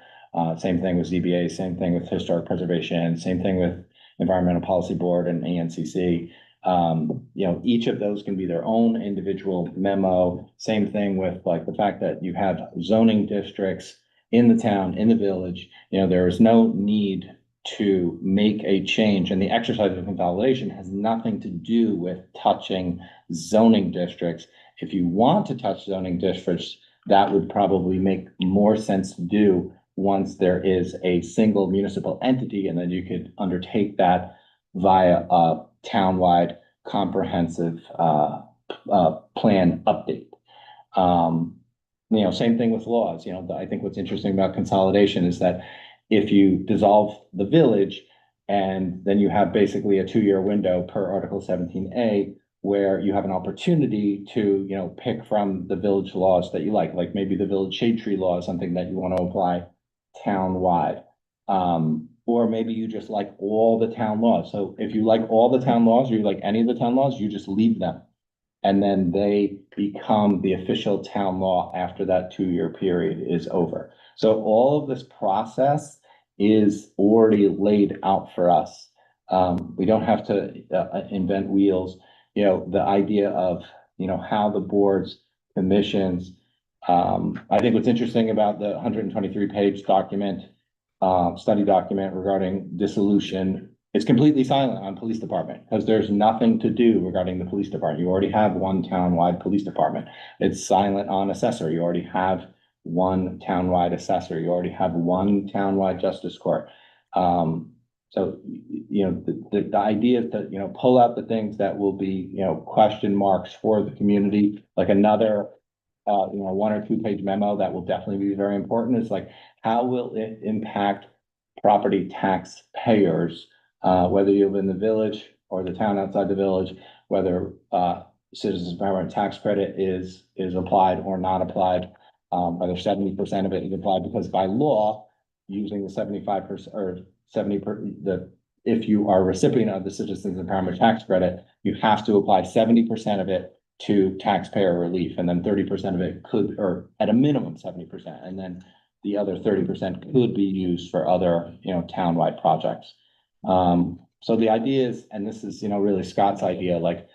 Same thing with ZBA, same thing with historic preservation, same thing with environmental policy board and ANCC. You know, each of those can be their own individual memo. Same thing with like the fact that you have zoning districts in the town, in the village. You know, there is no need to make a change, and the exercise of consolidation has nothing to do with touching zoning districts. If you want to touch zoning districts, that would probably make more sense to do once there is a single municipal entity, and then you could undertake that via a townwide comprehensive plan update. You know, same thing with laws. You know, I think what's interesting about consolidation is that if you dissolve the village and then you have basically a 2-year window per Article 17A, where you have an opportunity to, you know, pick from the village laws that you like maybe the village shade tree law is something that you want to apply town-wide. Or maybe you just like all the town laws. So if you like all the town laws, or you like any of the town laws, you just leave them. And then they become the official town law after that 2-year period is over. So all of this process is already laid out for us. We don't have to invent wheels. You know, the idea of, you know, how the boards, commissions, I think what's interesting about the 123-page document, study document regarding dissolution, it's completely silent on police department because there's nothing to do regarding the police department. You already have one townwide police department. It's silent on assessor. You already have one townwide assessor. You already have one townwide justice court. So, you know, the idea is to, you know, pull out the things that will be, you know, question marks for the community, like another, you know, 1 or 2-page memo that will definitely be very important is like, how will it impact property tax payers, whether you live in the village or the town outside the village, whether citizens empowerment tax credit is applied or not applied, whether 70% of it is applied, because by law, using the 75% or 70%, if you are a recipient of the citizens empowerment tax credit, you have to apply 70% of it to taxpayer relief, and then 30% of it could, or at a minimum 70%, and then the other 30% could be used for other, you know, townwide projects. So the idea is, and this is, you know, really Scott's idea, like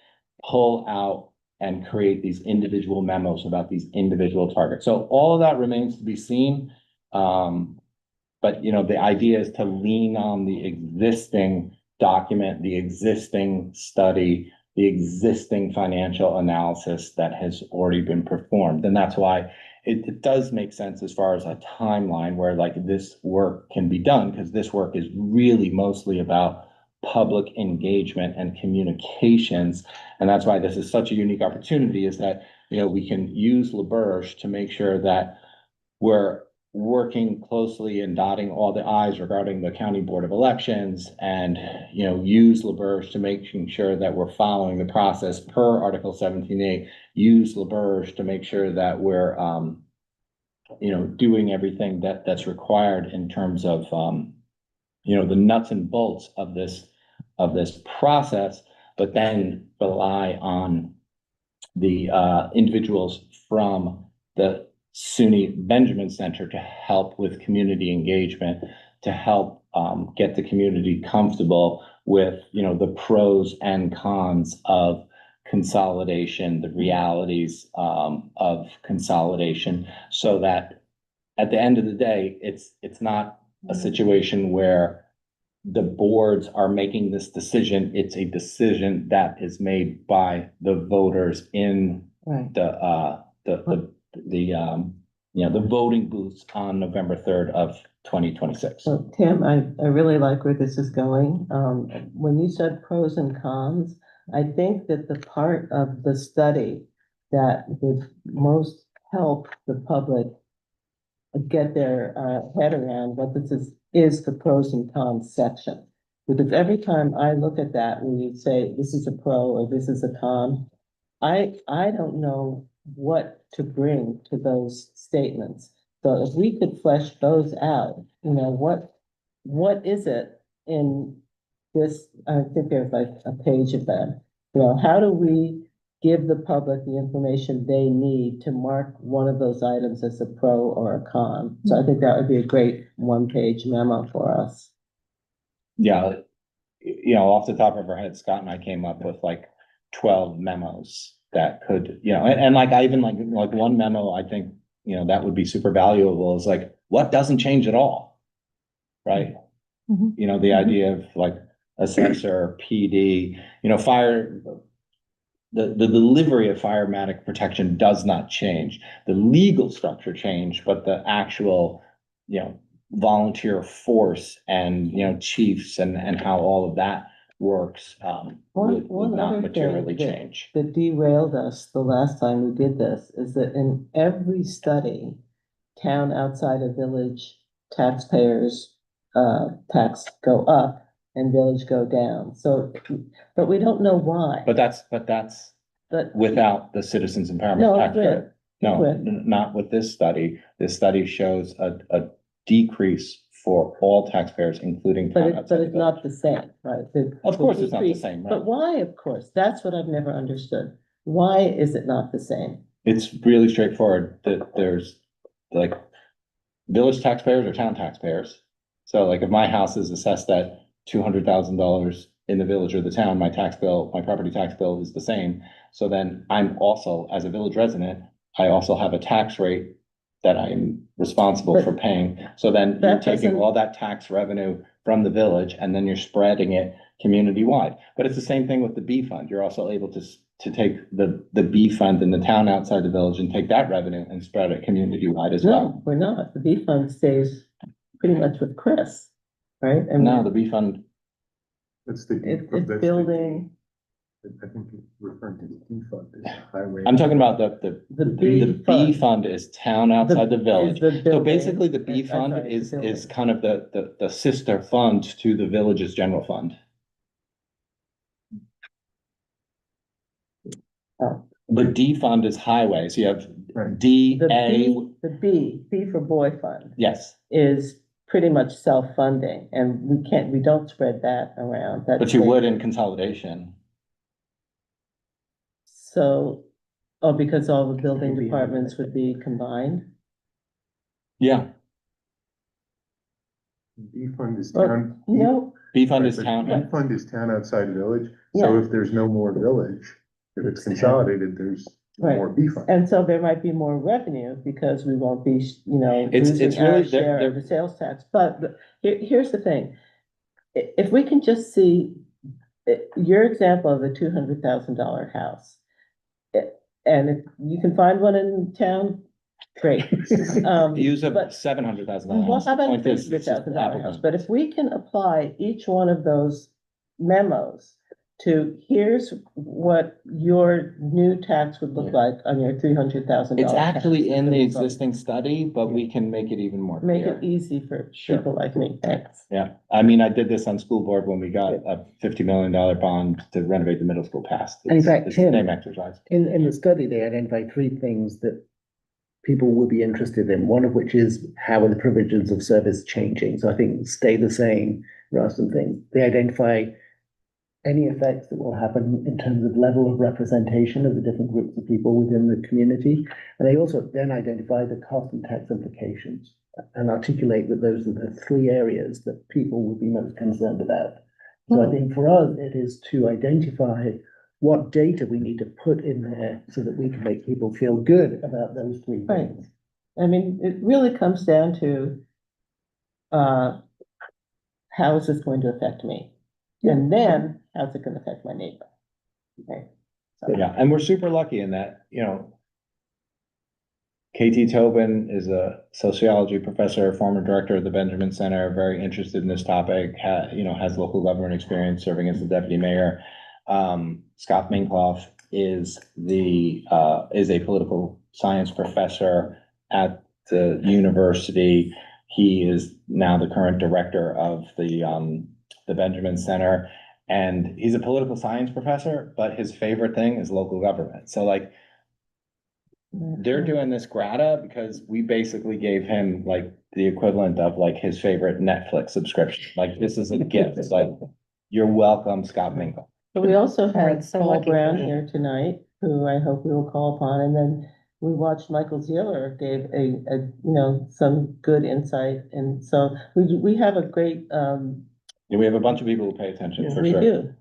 pull out and create these individual memos about these individual targets. So all of that remains to be seen. But, you know, the idea is to lean on the existing document, the existing study, the existing financial analysis that has already been performed. And that's why it does make sense as far as a timeline where like this work can be done, because this work is really mostly about public engagement and communications. And that's why this is such a unique opportunity, is that, you know, we can use LaBerge to make sure that we're working closely and dotting all the I's regarding the County Board of Elections, and, you know, use LaBerge to making sure that we're following the process per Article 17A, use LaBerge to make sure that we're, you know, doing everything that's required in terms of, you know, the nuts and bolts of this process, but then rely on the individuals from the SUNY Benjamin Center to help with community engagement, to help get the community comfortable with, you know, the pros and cons of consolidation, the realities of consolidation, so that at the end of the day, it's not a situation where the boards are making this decision. It's a decision that is made by the voters in Right. the voting booths on November 3rd of 2026. So Tim, I really like where this is going. When you said pros and cons, I think that the part of the study that would most help the public get their head around what this is the pros and cons section. Because every time I look at that, when you say this is a pro or this is a con, I don't know what to bring to those statements. So if we could flesh those out, what is it in this, I think there's like a page of them. How do we give the public the information they need to mark one of those items as a pro or a con? So I think that would be a great one-page memo for us. Yeah, off the top of our head, Scott and I came up with like 12 memos that could, and like I even like one memo, I think, that would be super valuable is like, what doesn't change at all? Right? Mhm. The idea of like assessor, PD, fire, the delivery of firematic protection does not change. The legal structure changed, but the actual, volunteer force and, chiefs and how all of that works, would One not other materially thing change. that derailed us the last time we did this is that in every study, town outside of village taxpayers, tax go up and village go down. So, but we don't know why. But that's But without the citizens empowerment No, tax it's credit. with. No, It's with. not with this study. This study shows a decrease for all taxpayers, including. But town it's outside the not village. the same, right? Of course it's not the decrease- same, right? But why, of course? That's what I've never understood. Why is it not the same? It's really straightforward that there's like village taxpayers or town taxpayers. So like if my house is assessed at $200,000 in the village or the town, my property tax bill is the same. So then I'm also, as a village resident, I also have a tax rate that I'm responsible for paying. So then you're That taking doesn't- all that tax revenue from the village and then you're spreading it community-wide. But it's the same thing with the B fund. You're also able to take the B fund in the town outside the village and take that revenue and spread it community-wide as well. No, we're not. The B fund stays pretty much with Chris, right? And No, the B fund, That's the. It's that's the- building, I think you're referring to the D fund, is highway. I'm talking about the the B B fund. fund is town outside the village. Is the So building. basically, the B I'm fund sorry, is the building. kind of the sister fund to the village's general fund. Oh. The D fund is highways. You have Right. D, The A, B for boy fund yes, is pretty much self-funding and we don't spread that around. That but you stays- would in consolidation. So, because all the building Maybe. departments would be combined? Yeah, D fund is Well, town. No, B fund Right, is but town. D fund is town outside village, so Yeah. if there's no more village, if it's consolidated, there's Right. more B fund. and so there might be more revenue because we won't be, It's losing our really, share they're- of the sales tax. But here's the thing. If we can just see your example of a $200,000 house. And if you can find one in town, great. Use a but- $700,000 Well, house. how The about a point is, it's just $300,000 house? applicant. But if we can apply each one of those memos to, here's what your new tax would look Yeah. like on your $300,000. It's actually in the existing study, but we can make it even more Make clear. it easy for Sure. people like me, thanks. Yeah, I mean, I did this on school board when we got a $50 million bond to renovate the middle school passed. And in fact, It's the Tim- same exercise. In the study, they identified three things that people would be interested in, one of which is how are the provisions of service changing? So I think stay the same rather than things. They identify any effects that will happen in terms of level of representation of the different groups of people within the community. And they also then identify the cost and tax implications and articulate that those are the three areas that people would be most concerned about. So I think for us, it is to identify what data we need to put in there so that we can make people feel good about those three Right. things. I mean, it really comes down to, how is this going to affect me? And then, how's it gonna affect my neighbor? Okay. So- Yeah, and we're super lucky in that, you know, KT Tobin is a sociology professor, former director of the Benjamin Center, very interested in this topic, has local government experience serving as the deputy mayor. Scott Minkloff is a political science professor at the university. He is now the current director of the Benjamin Center. And he's a political science professor, but his favorite thing is local government. So like, they're doing this grata because we basically gave him like the equivalent of like his favorite Netflix subscription. Like, this is a gift. It's like, you're welcome, Scott Minkle. But we also Right, had so Paul lucky for Brown him. here tonight, who I hope we will call upon, and then we watched Michael Zeller gave some good insight, and so we have a great, Yeah, we have a bunch of people who pay attention Yeah, for we sure. do.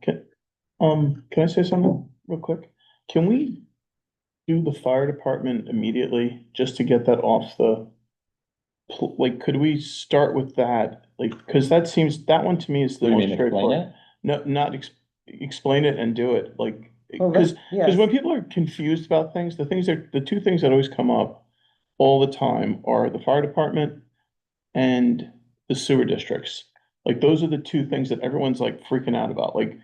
Can I say something real quick? Can we do the fire department immediately, just to get that off like, could we start with that? Like, cause that one to me is the What do you most mean, explain straightforward. it? No, not explain it and do it, like, Well, cause yes. when people are confused about things, the two things that always come up all the time are the fire department and the sewer districts. Like, those are the two things that everyone's like freaking out about. Like,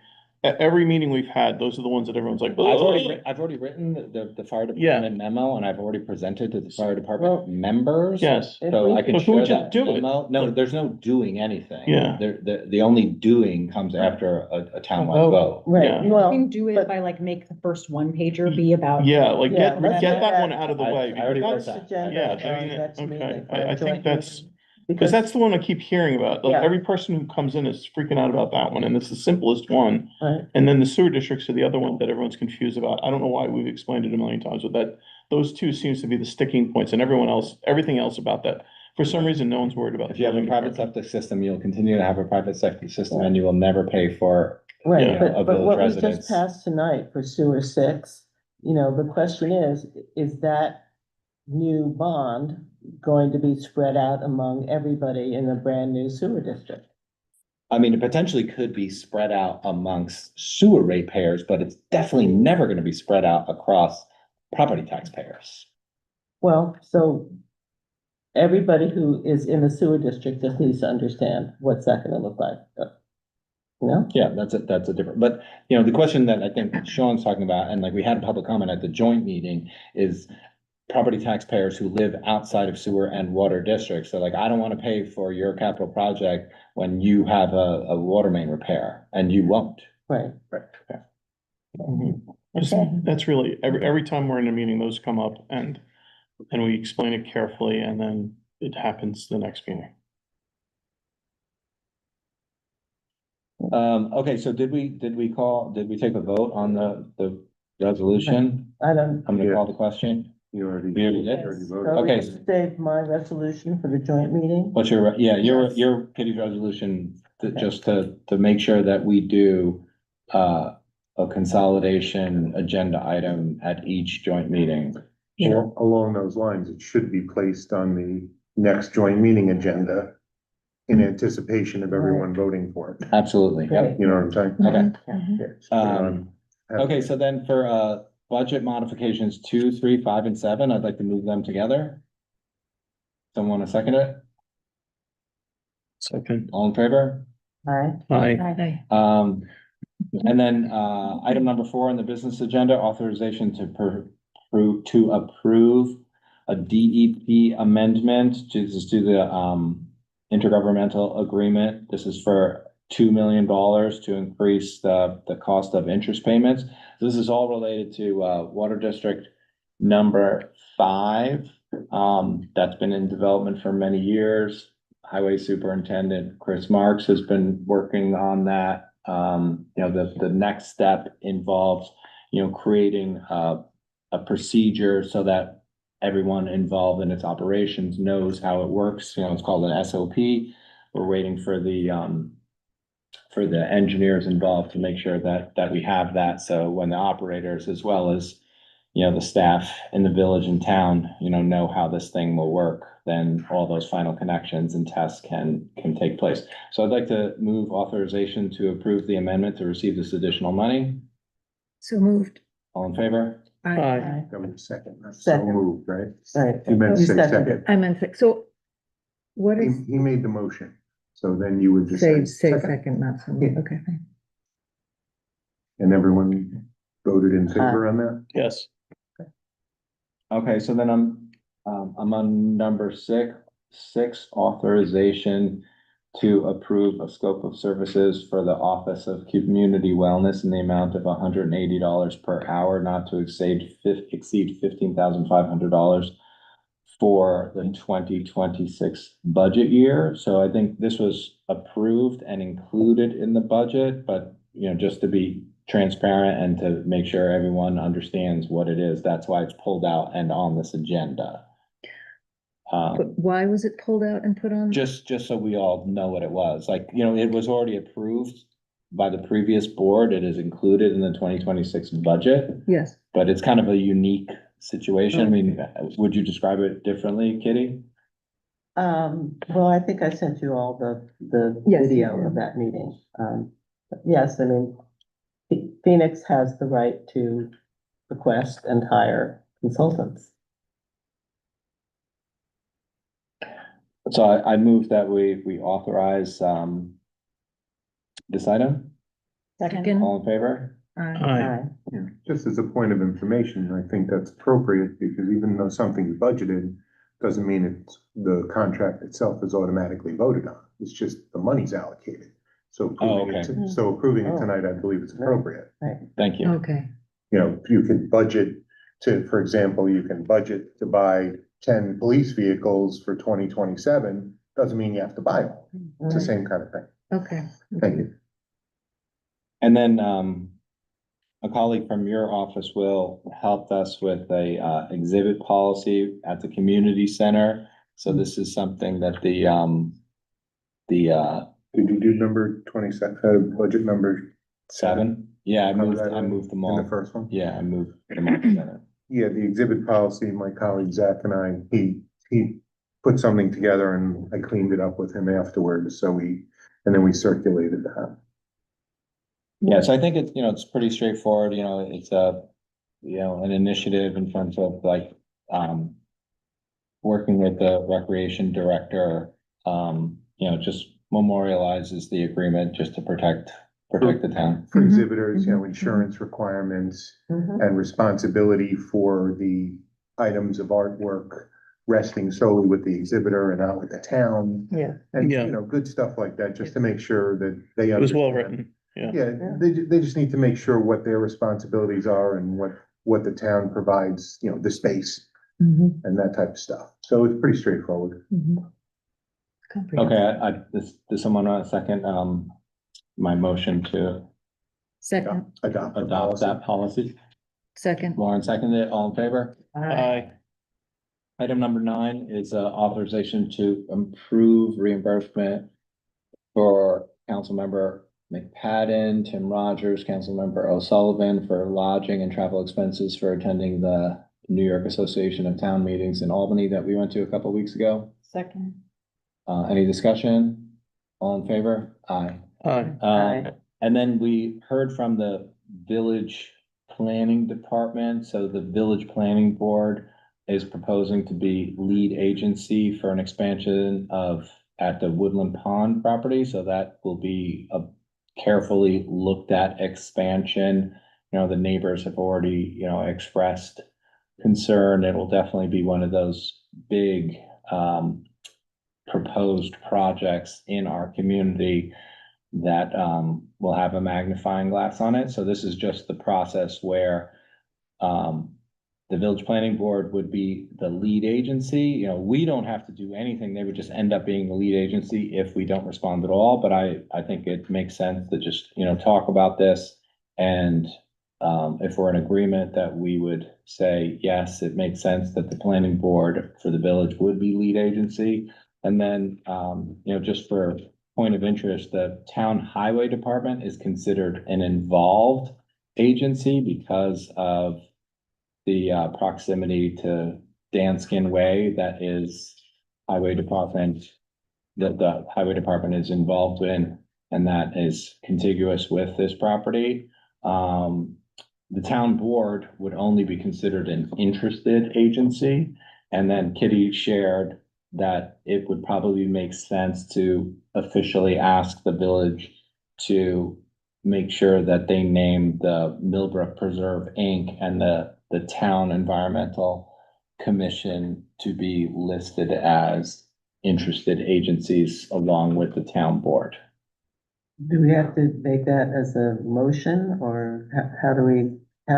at every meeting we've had, those are the ones that everyone's like, I've already, "Ugh." I've already written the fire Yeah. department memo, and I've already presented to the fire Well, department members. Yes. If So we I could- can But who share would just that do it? memo. No, Like- there's no doing anything. Yeah. The only doing comes after a townwide vote. Right, Yeah. well, You can do it but- by like, make the first one pager be about. Yeah, like, Yeah, get let's that get one that- out of the I- way. I already because wrote first that. agenda Yeah, I on mean, next okay, meeting for I our think joint that's, meeting. because that's the one I keep hearing about. Like, Yeah. every person who comes in is freaking out about that one, and it's the simplest one. Right. And then the sewer districts are the other one that everyone's confused about. I don't know why we've explained it a million times, but those two seems to be the sticking points, and everything else about that. For some reason, no one's worried about. If you have a building private department. septic system, you'll continue to have a private septic system, and you will never pay for, Right, Yeah. a but what we village just residence. passed tonight for sewer 6, the question is that new bond going to be spread out among everybody in a brand new sewer district? I mean, it potentially could be spread out amongst sewer ratepayers, but it's definitely never gonna be spread out across property taxpayers. Well, so everybody who is in the sewer district just needs to understand what's that gonna look like. No? Yeah, that's a different, but, the question that I think Sean's talking about, and like we had a public comment at the joint meeting, is property taxpayers who live outside of sewer and water districts. So like, I don't want to pay for your capital project when you have a water main repair, and you won't. Right. Mhm. Okay. That's really, every time we're in a meeting, those come up, and we explain it carefully, and then it happens the next meeting. Okay, so did we take a vote on the resolution? I don't. I'm gonna call the question. You already. We already did? you already So voted. we Okay. can save my resolution for the joint meeting. What's your, your Yes. Kitty's resolution, Okay. just to make sure that we do a consolidation agenda item at each joint meeting. Along those lines, it should be placed on the next joint meeting agenda in anticipation of everyone voting for it. Absolutely, yep. Great. You know what I'm saying? Okay. Yeah, just put it on. Okay, so then for budget modifications 2, 3, 5, and 7, I'd like to move them together. Someone want to second it? Second. All in favor? All right. Aye. And then, item number 4 on the business agenda, authorization to approve a DEP amendment to the, intergovernmental agreement. This is for $2 million to increase the cost of interest payments. This is all related to, Water District number 5. That's been in development for many years. Highway Superintendent Chris Marks has been working on that. The next step involves, creating a procedure so that everyone involved in its operations knows how it works. It's called an SOP. We're waiting for the engineers involved to make sure that we have that. So when the operators, as well as, the staff in the village and town, know how this thing will work, then all those final connections and tests can take place. So I'd like to move authorization to approve the amendment to receive this additional money. So moved. All in favor? Aye. That was the second, that's so Second. moved, right? Right. You meant to You say seconded. second. I meant, so what is, He made the motion, so then you would just say say second, second, not so moved, okay, fine. and everyone voted in favor on that? Yes. Okay, so then I'm on number six, authorization to approve a scope of services for the Office of Community Wellness in the amount of $180 per hour, not to exceed $15,500 for the 2026 budget year. So I think this was approved and included in the budget, but just to be transparent and to make sure everyone understands what it is, that's why it's pulled out and on this agenda. But why was it pulled out and put on? Just so we all know what it was, it was already approved by the previous board. It is included in the 2026 budget, Yes, but it's kind of a unique situation. I mean, would you describe it differently, Kitty? Well, I think I sent you all the Yes, video you did. of that meeting. But yes, I mean, Phoenix has the right to request and hire consultants. So I move that we authorize, this item. second. All in favor? Aye. Yeah, just as a point of information, I think that's appropriate, because even though something's budgeted, doesn't mean it's, the contract itself is automatically voted on. It's just the money's allocated. So approving it, okay. so approving it Oh. tonight, I believe it's appropriate. Thank you. Okay, You can budget to, for example, you can budget to buy 10 police vehicles for 2027. Doesn't mean you have to buy them. It's the same kind of thing. okay. Thank you. And then, a colleague from your office will helped us with a, exhibit policy at the community center. So this is something that the, Did you do number 27, budget number 7? Yeah, I moved them in all. the first one? Yeah, I moved them all together. Yeah, the exhibit policy, my colleague Zach and I, he put something together and I cleaned it up with him afterwards, and then we circulated that. Yeah, so I think it's, it's pretty straightforward, it's an initiative in terms of working with the recreation director, just memorializes the agreement just to protect the town. For Mhm, exhibitors, mhm, insurance requirements Mhm. and responsibility for the items of artwork resting solely with the exhibitor and not with the town. Yeah. And, Yeah. good stuff like that, just to make sure that they. It was well understand. written. Yeah. Yeah, they just need to make sure what their responsibilities are and what the town provides, the space Mhm, and that type of stuff. So it's pretty straightforward. mhm. Comprehensive. Okay, does someone want a second, my motion to Second, Adopt the adopt policy. that policy? second. Lauren seconded it, all in favor? Aye. Item number 9 is authorization to improve reimbursement for Councilmember McPadden, Tim Rogers, Councilmember O'Sullivan for lodging and travel expenses for attending the New York Association of Town Meetings in Albany that we went to a couple weeks ago. Second. Any discussion? All in favor? Aye. Aye. Aye. And then we heard from the village planning department, so the village planning board is proposing to be lead agency for an expansion at the Woodland Pond property, so that will be a carefully looked at expansion. The neighbors have already, expressed concern. It will definitely be one of those big, proposed projects in our community that will have a magnifying glass on it. So this is just the process where the village planning board would be the lead agency. We don't have to do anything. They would just end up being the lead agency if we don't respond at all. But I think it makes sense to just, talk about this. And if we're in agreement that we would say, yes, it makes sense that the planning board for the village would be lead agency. And then, just for point of interest, the town highway department is considered an involved agency because of the proximity to Danskin Way that is highway department, that the highway department is involved in, and that is contiguous with this property. The town board would only be considered an interested agency. And then Kitty shared that it would probably make sense to officially ask the village to make sure that they name the Millbrook Preserve Inc. and the town environmental commission to be listed as interested agencies along with the town board. Do we have to make that as a motion, or how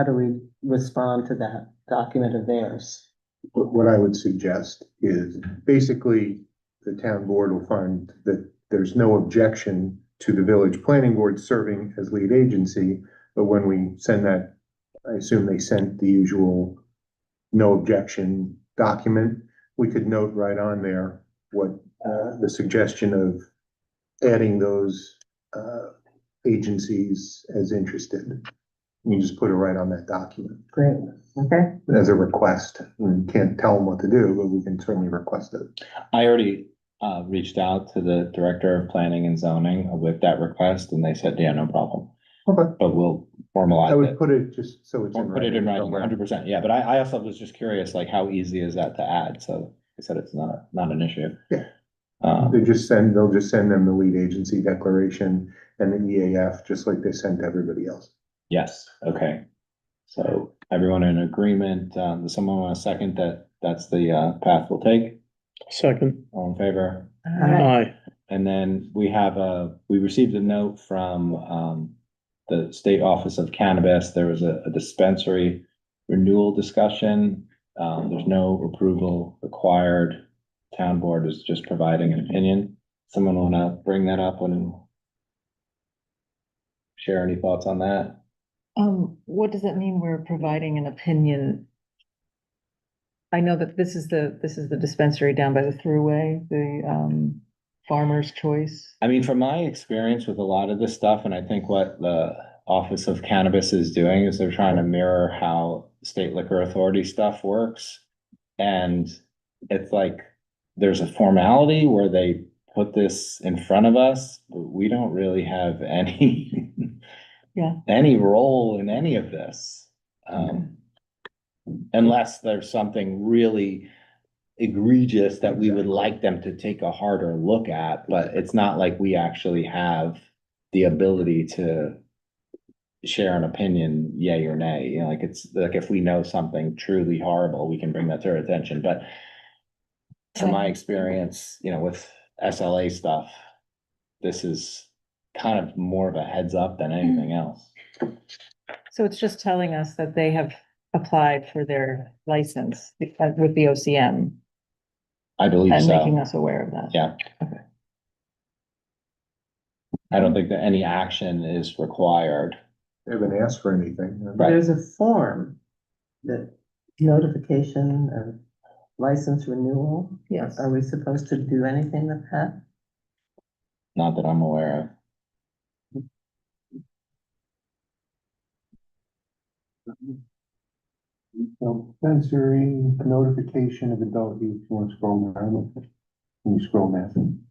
do we respond to that document of theirs? What I would suggest is basically the town board will find that there's no objection to the village planning board serving as lead agency, but when we send that, I assume they sent the usual no objection document, we could note right on there what the suggestion of adding those agencies as interested. You just put it right on that document Great, okay. as a request. We can't tell them what to do, but we can certainly request it. I already reached out to the director of planning and zoning with that request, and they said, yeah, no problem. Okay. But we'll I formalize would it. put it just so it's. We'll put it in writing, somewhere. 100%. Yeah, but I also was just curious, like, how easy is that to add? So I said it's not an issue. Yeah. Um, They'll just send them the lead agency declaration and the EAF, just like they sent everybody else. yes, okay. So everyone in agreement, does someone want to second that that's the path we'll take? Second. All in favor? Aye. And then we received a note from the State Office of Cannabis. There was a dispensary renewal discussion. There's no approval required. Town board is just providing an opinion. Someone want to bring that up and share any thoughts on that? What does that mean? We're providing an opinion? I know that this is the dispensary down by the Thruway, the Farmer's Choice. I mean, from my experience with a lot of this stuff, and I think what the Office of Cannabis is doing is they're trying to mirror how state liquor authority stuff works. And it's like, there's a formality where they put this in front of us, but we don't really have any any role in any of this. Unless there's something really egregious that we would like them to take a harder look at, but it's not like we actually have the ability to share an opinion, yay or nay. You know, like, it's like, if we know something truly horrible, we can bring that to our attention. But from my experience, you know, with SLA stuff, this is kind of more of a heads up than anything else. So it's just telling us that they have applied for their license with the OCM. I believe And so. making us aware of that. Yeah. Okay. I don't think that any action is required. They haven't asked for anything. Right. There's a form, that notification of license renewal. Yes. Are we supposed to do anything with that? Not that I'm aware of. Dispensary notification of adult use. You want to scroll down? Can you scroll down?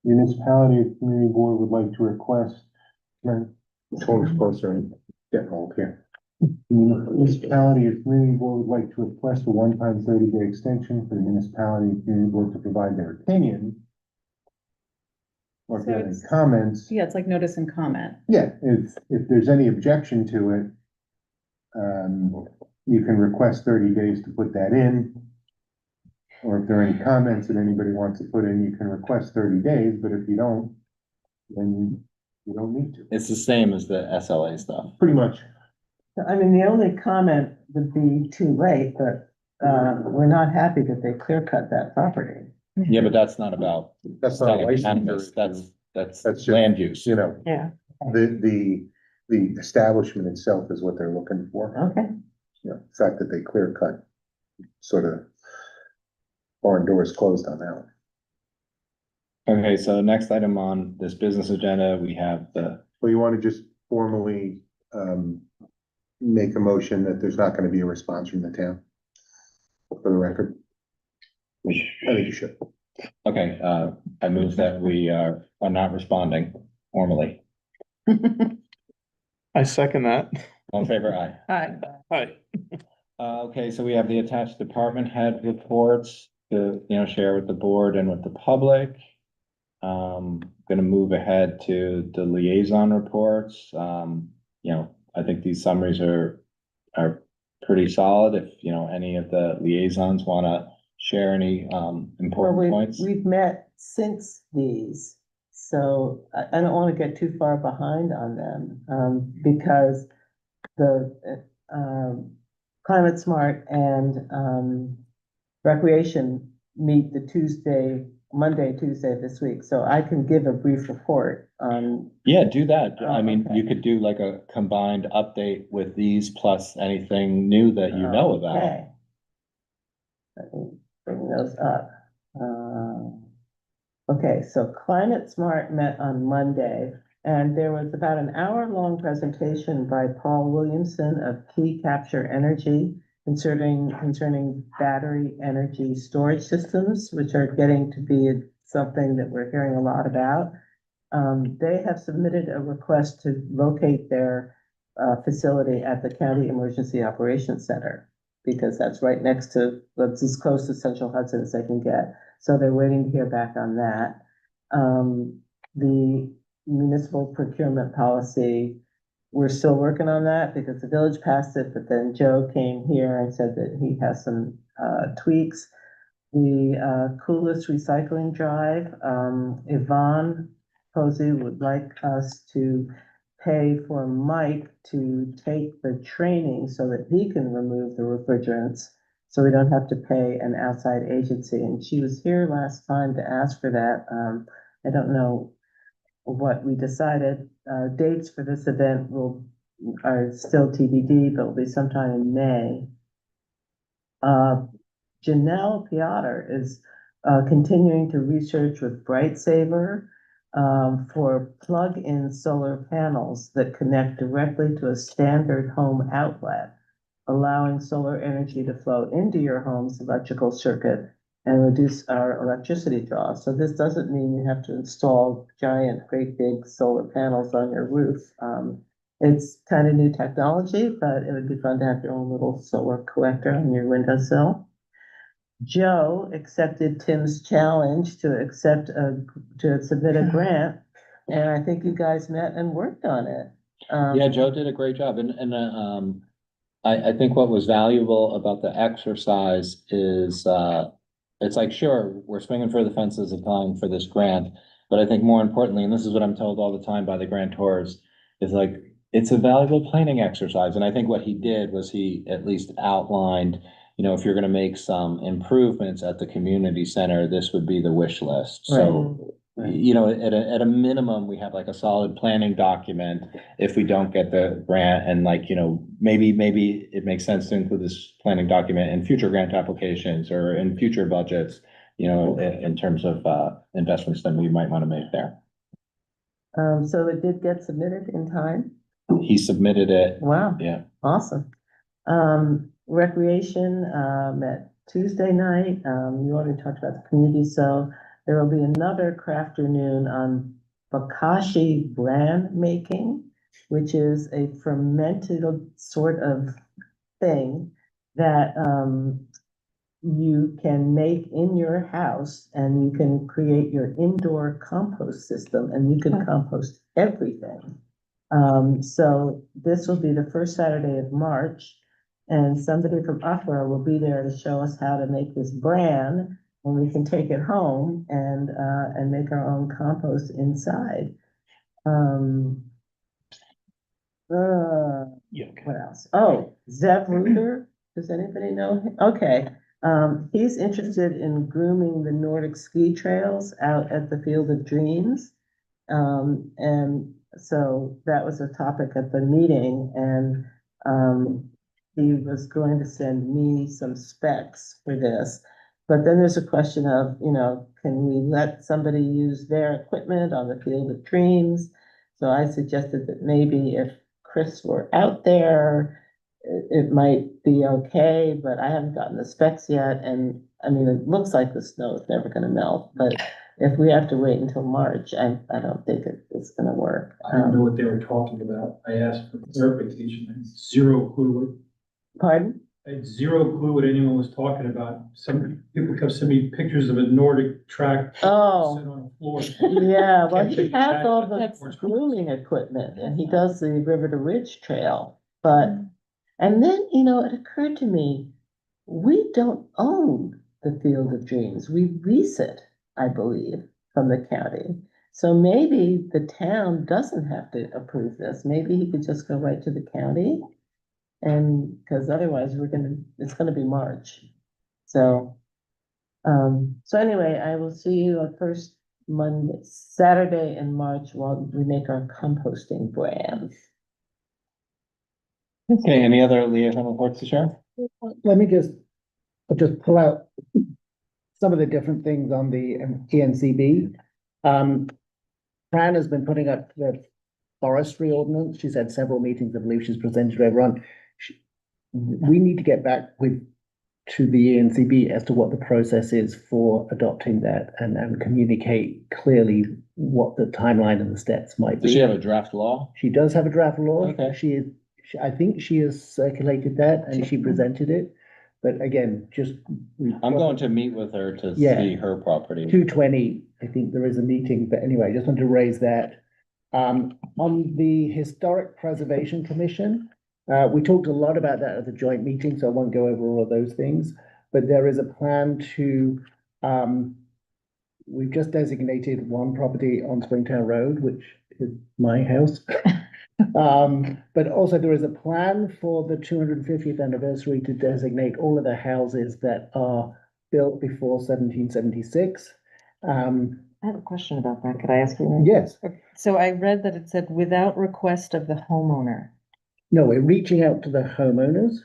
Municipality or community board would like to request. Hold it closer and get old here. Municipality or community board would like to request a one-time 30-day extension for the municipality and community board to provide their opinion. Or if you have any comments. Yeah, it's like notice and comment. Yeah, if there's any objection to it, you can request 30 days to put that in. Or if there are any comments that anybody wants to put in, you can request 30 days, but if you don't, then you don't need to. It's the same as the SLA stuff. Pretty much. I mean, the only comment would be too late, but, we're not happy that they clear cut that property. Yeah, but that's not about That's not a selling license. cannabis. That's just, land use. You know, Yeah. the establishment itself is what they're looking for. Okay. You know, the fact that they clear cut, sort of barn doors closed on that one. Okay, so next item on this business agenda, we have the, Well, you want to just formally, make a motion that there's not gonna be a response from the town? For the record, I think you should. okay, I move that we are not responding formally. I second that. All in favor, aye. Hi. Hi. Okay, so we have the attached department head reports to, share with the board and with the public. Gonna move ahead to the liaison reports. I think these summaries are pretty solid. If, any of the liaisons wanna share any, Well, important points. we've met since these, so I don't want to get too far behind on them, because the, Climate Smart and, Recreation meet the Monday, Tuesday this week, so I can give a brief report on. Yeah, do that. Oh, I mean, okay. you could do like a combined update with these plus anything new that you know about. Okay. Let me bring those up. Okay, so Climate Smart met on Monday, and there was about an hour-long presentation by Paul Williamson of Key Capture Energy concerning battery energy storage systems, which are getting to be something that we're hearing a lot about. They have submitted a request to locate their facility at the County Emergency Operations Center, because that's right next to, that's as close to Central Hudson as they can get. So they're waiting to hear back on that. The municipal procurement policy, we're still working on that because the village passed it, but then Joe came here and said that he has some tweaks. The coolest recycling drive, Yvonne Posey would like us to pay for Mike to take the training so that he can remove the refrigerants, so we don't have to pay an outside agency. And she was here last time to ask for that. I don't know what we decided. Dates for this event are still TBD, but will be sometime in May. Janelle Piotr is continuing to research with Brightsaver for plug-in solar panels that connect directly to a standard home outlet, allowing solar energy to flow into your home's electrical circuit and reduce our electricity draw. So this doesn't mean you have to install giant, great big solar panels on your roof. It's kind of new technology, but it would be fun to have your own little solar collector on your windowsill. Joe accepted Tim's challenge to submit a grant, and I think you guys met and worked on it. Yeah, Joe did a great job and I think what was valuable about the exercise is, it's like, sure, we're swinging for the fences applying for this grant, but I think more importantly, and this is what I'm told all the time by the grantors, is like, it's a valuable planning exercise. And I think what he did was he at least outlined, if you're gonna make some improvements at the community center, this would be the wish list. So, Right. at a minimum, we have like a solid planning document if we don't get the grant, and like, maybe it makes sense to include this planning document in future grant applications or in future budgets, in terms of investments that we might want to make there. So it did get submitted in time? He submitted it. Wow. Yeah. Awesome. Recreation met Tuesday night. You already talked about the community, so there will be another crafternoon on Bokashi bran making, which is a fermented sort of thing that you can make in your house, and you can create your indoor compost system, and you can compost everything. So this will be the first Saturday of March, and somebody from Upper will be there to show us how to make this bran, and we can take it home and make our own compost inside. Yeah. What else? Oh, Zev Ruder, does anybody know him? Okay, he's interested in grooming the Nordic ski trails out at the Field of Dreams. And so that was a topic at the meeting, and he was going to send me some specs for this. But then there's a question of, can we let somebody use their equipment on the Field of Dreams? So I suggested that maybe if Chris were out there, it might be okay, but I haven't gotten the specs yet, and I mean, it looks like the snow is never gonna melt, but if we have to wait until March, I don't think it's gonna work. I don't know what they were talking about. I asked for clarification. I had zero clue Pardon? I had zero clue what anyone was talking about. Some people kept sending me pictures of a Nordic track. Oh. Sit on the floor. Yeah, well, Can't he take it has back. all the grooming equipment, and he does the River to Ridge Trail, but, and then, it occurred to me, we don't own the Field of Dreams, we lease it, I believe, from the county. So maybe the town doesn't have to approve this, maybe he could just go right to the county. And, because otherwise it's gonna be March, so. So anyway, I will see you on first Saturday in March while we make our composting brands. Okay, any other liaison reports to share? Let me I'll just pull out some of the different things on the ENCB. Fran has been putting up the forestry ordinance. She's had several meetings, I believe she's presented to everyone. We need to get back to the ENCB as to what the process is for adopting that and communicate clearly what the timeline and the steps might be. Does she have a draft law? She does have a draft law. Okay. I think she has circulated that and she presented it. But again, I'm going to meet with her to Yeah. see her property. 2:20, I think there is a meeting, but anyway, I just want to raise that. On the Historic Preservation Commission, we talked a lot about that at the joint meeting, so I won't go over all of those things. But there is a plan to, we've just designated one property on Springtown Road, which is my house. But also there is a plan for the 250th anniversary to designate all of the houses that are built before 1776. I have a question about that. Could I ask you? Yes, So I read that it said without request of the homeowner. no, we're reaching out to the homeowners.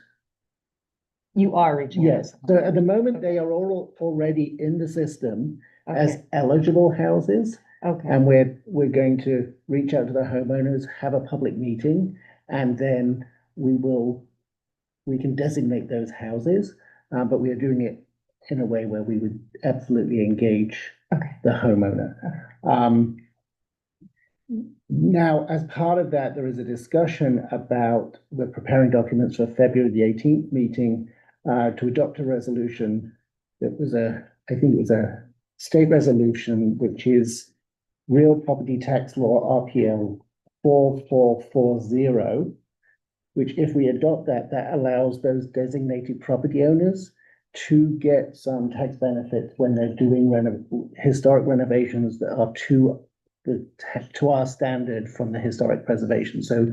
You are reaching out. Yes, so at the moment, they are all already in the system as Okay, eligible houses. okay, And we're going to reach out to the homeowners, have a public meeting, and then we can designate those houses. But we are doing it in a way where we would absolutely engage okay. the homeowner. Now, as part of that, there is a discussion about, we're preparing documents for February the 18th meeting to adopt a resolution that was I think it was a state resolution, which is Real Property Tax Law RPL 4440, which if we adopt that allows those designated property owners to get some tax benefits when they're doing historic renovations that are to our standard from the historic preservation. So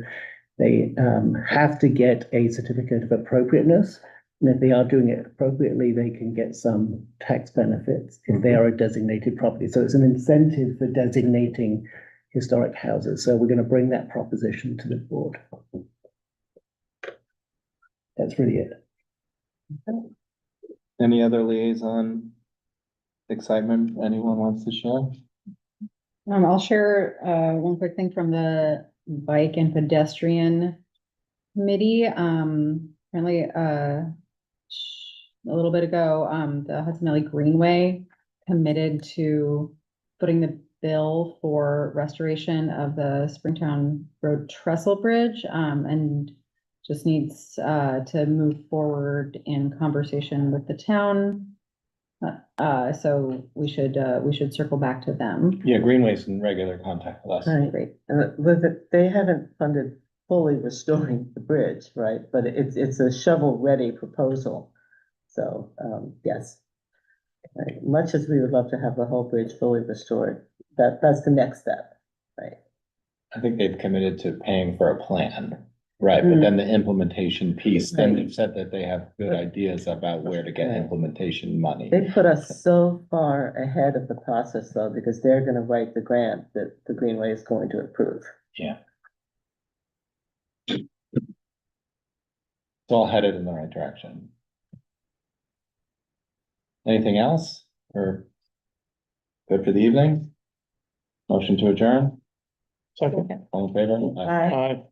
they have to get a certificate of appropriateness. And if they are doing it appropriately, they can get some tax benefits if they are a designated property. So it's an incentive for designating historic houses. So we're going to bring that proposition to the board. That's really it. Any other liaison excitement anyone wants to share? I'll share, one quick thing from the Bike and Pedestrian Committee. Apparently, a little bit ago, the Hudson Valley Greenway committed to putting the bill for restoration of the Springtown Road Trestle Bridge, and just needs, to move forward in conversation with the town. So we should circle back to them. Yeah, Greenway's in regular contact with us. Right, great. They haven't funded fully restoring the bridge, right? But it's a shovel-ready proposal. So, yes. Right. Much as we would love to have the whole bridge fully restored, that's the next step, right? I think they've committed to paying for a plan, right? But then the implementation piece, then they've said that they have good ideas about where to get implementation money. They put us so far ahead of the process though, because they're gonna write the grant that the Greenway is going to approve. Yeah. It's all headed in the right direction. Anything else or good for the evening? Motion to adjourn? Second. All in favor? Aye. Aye.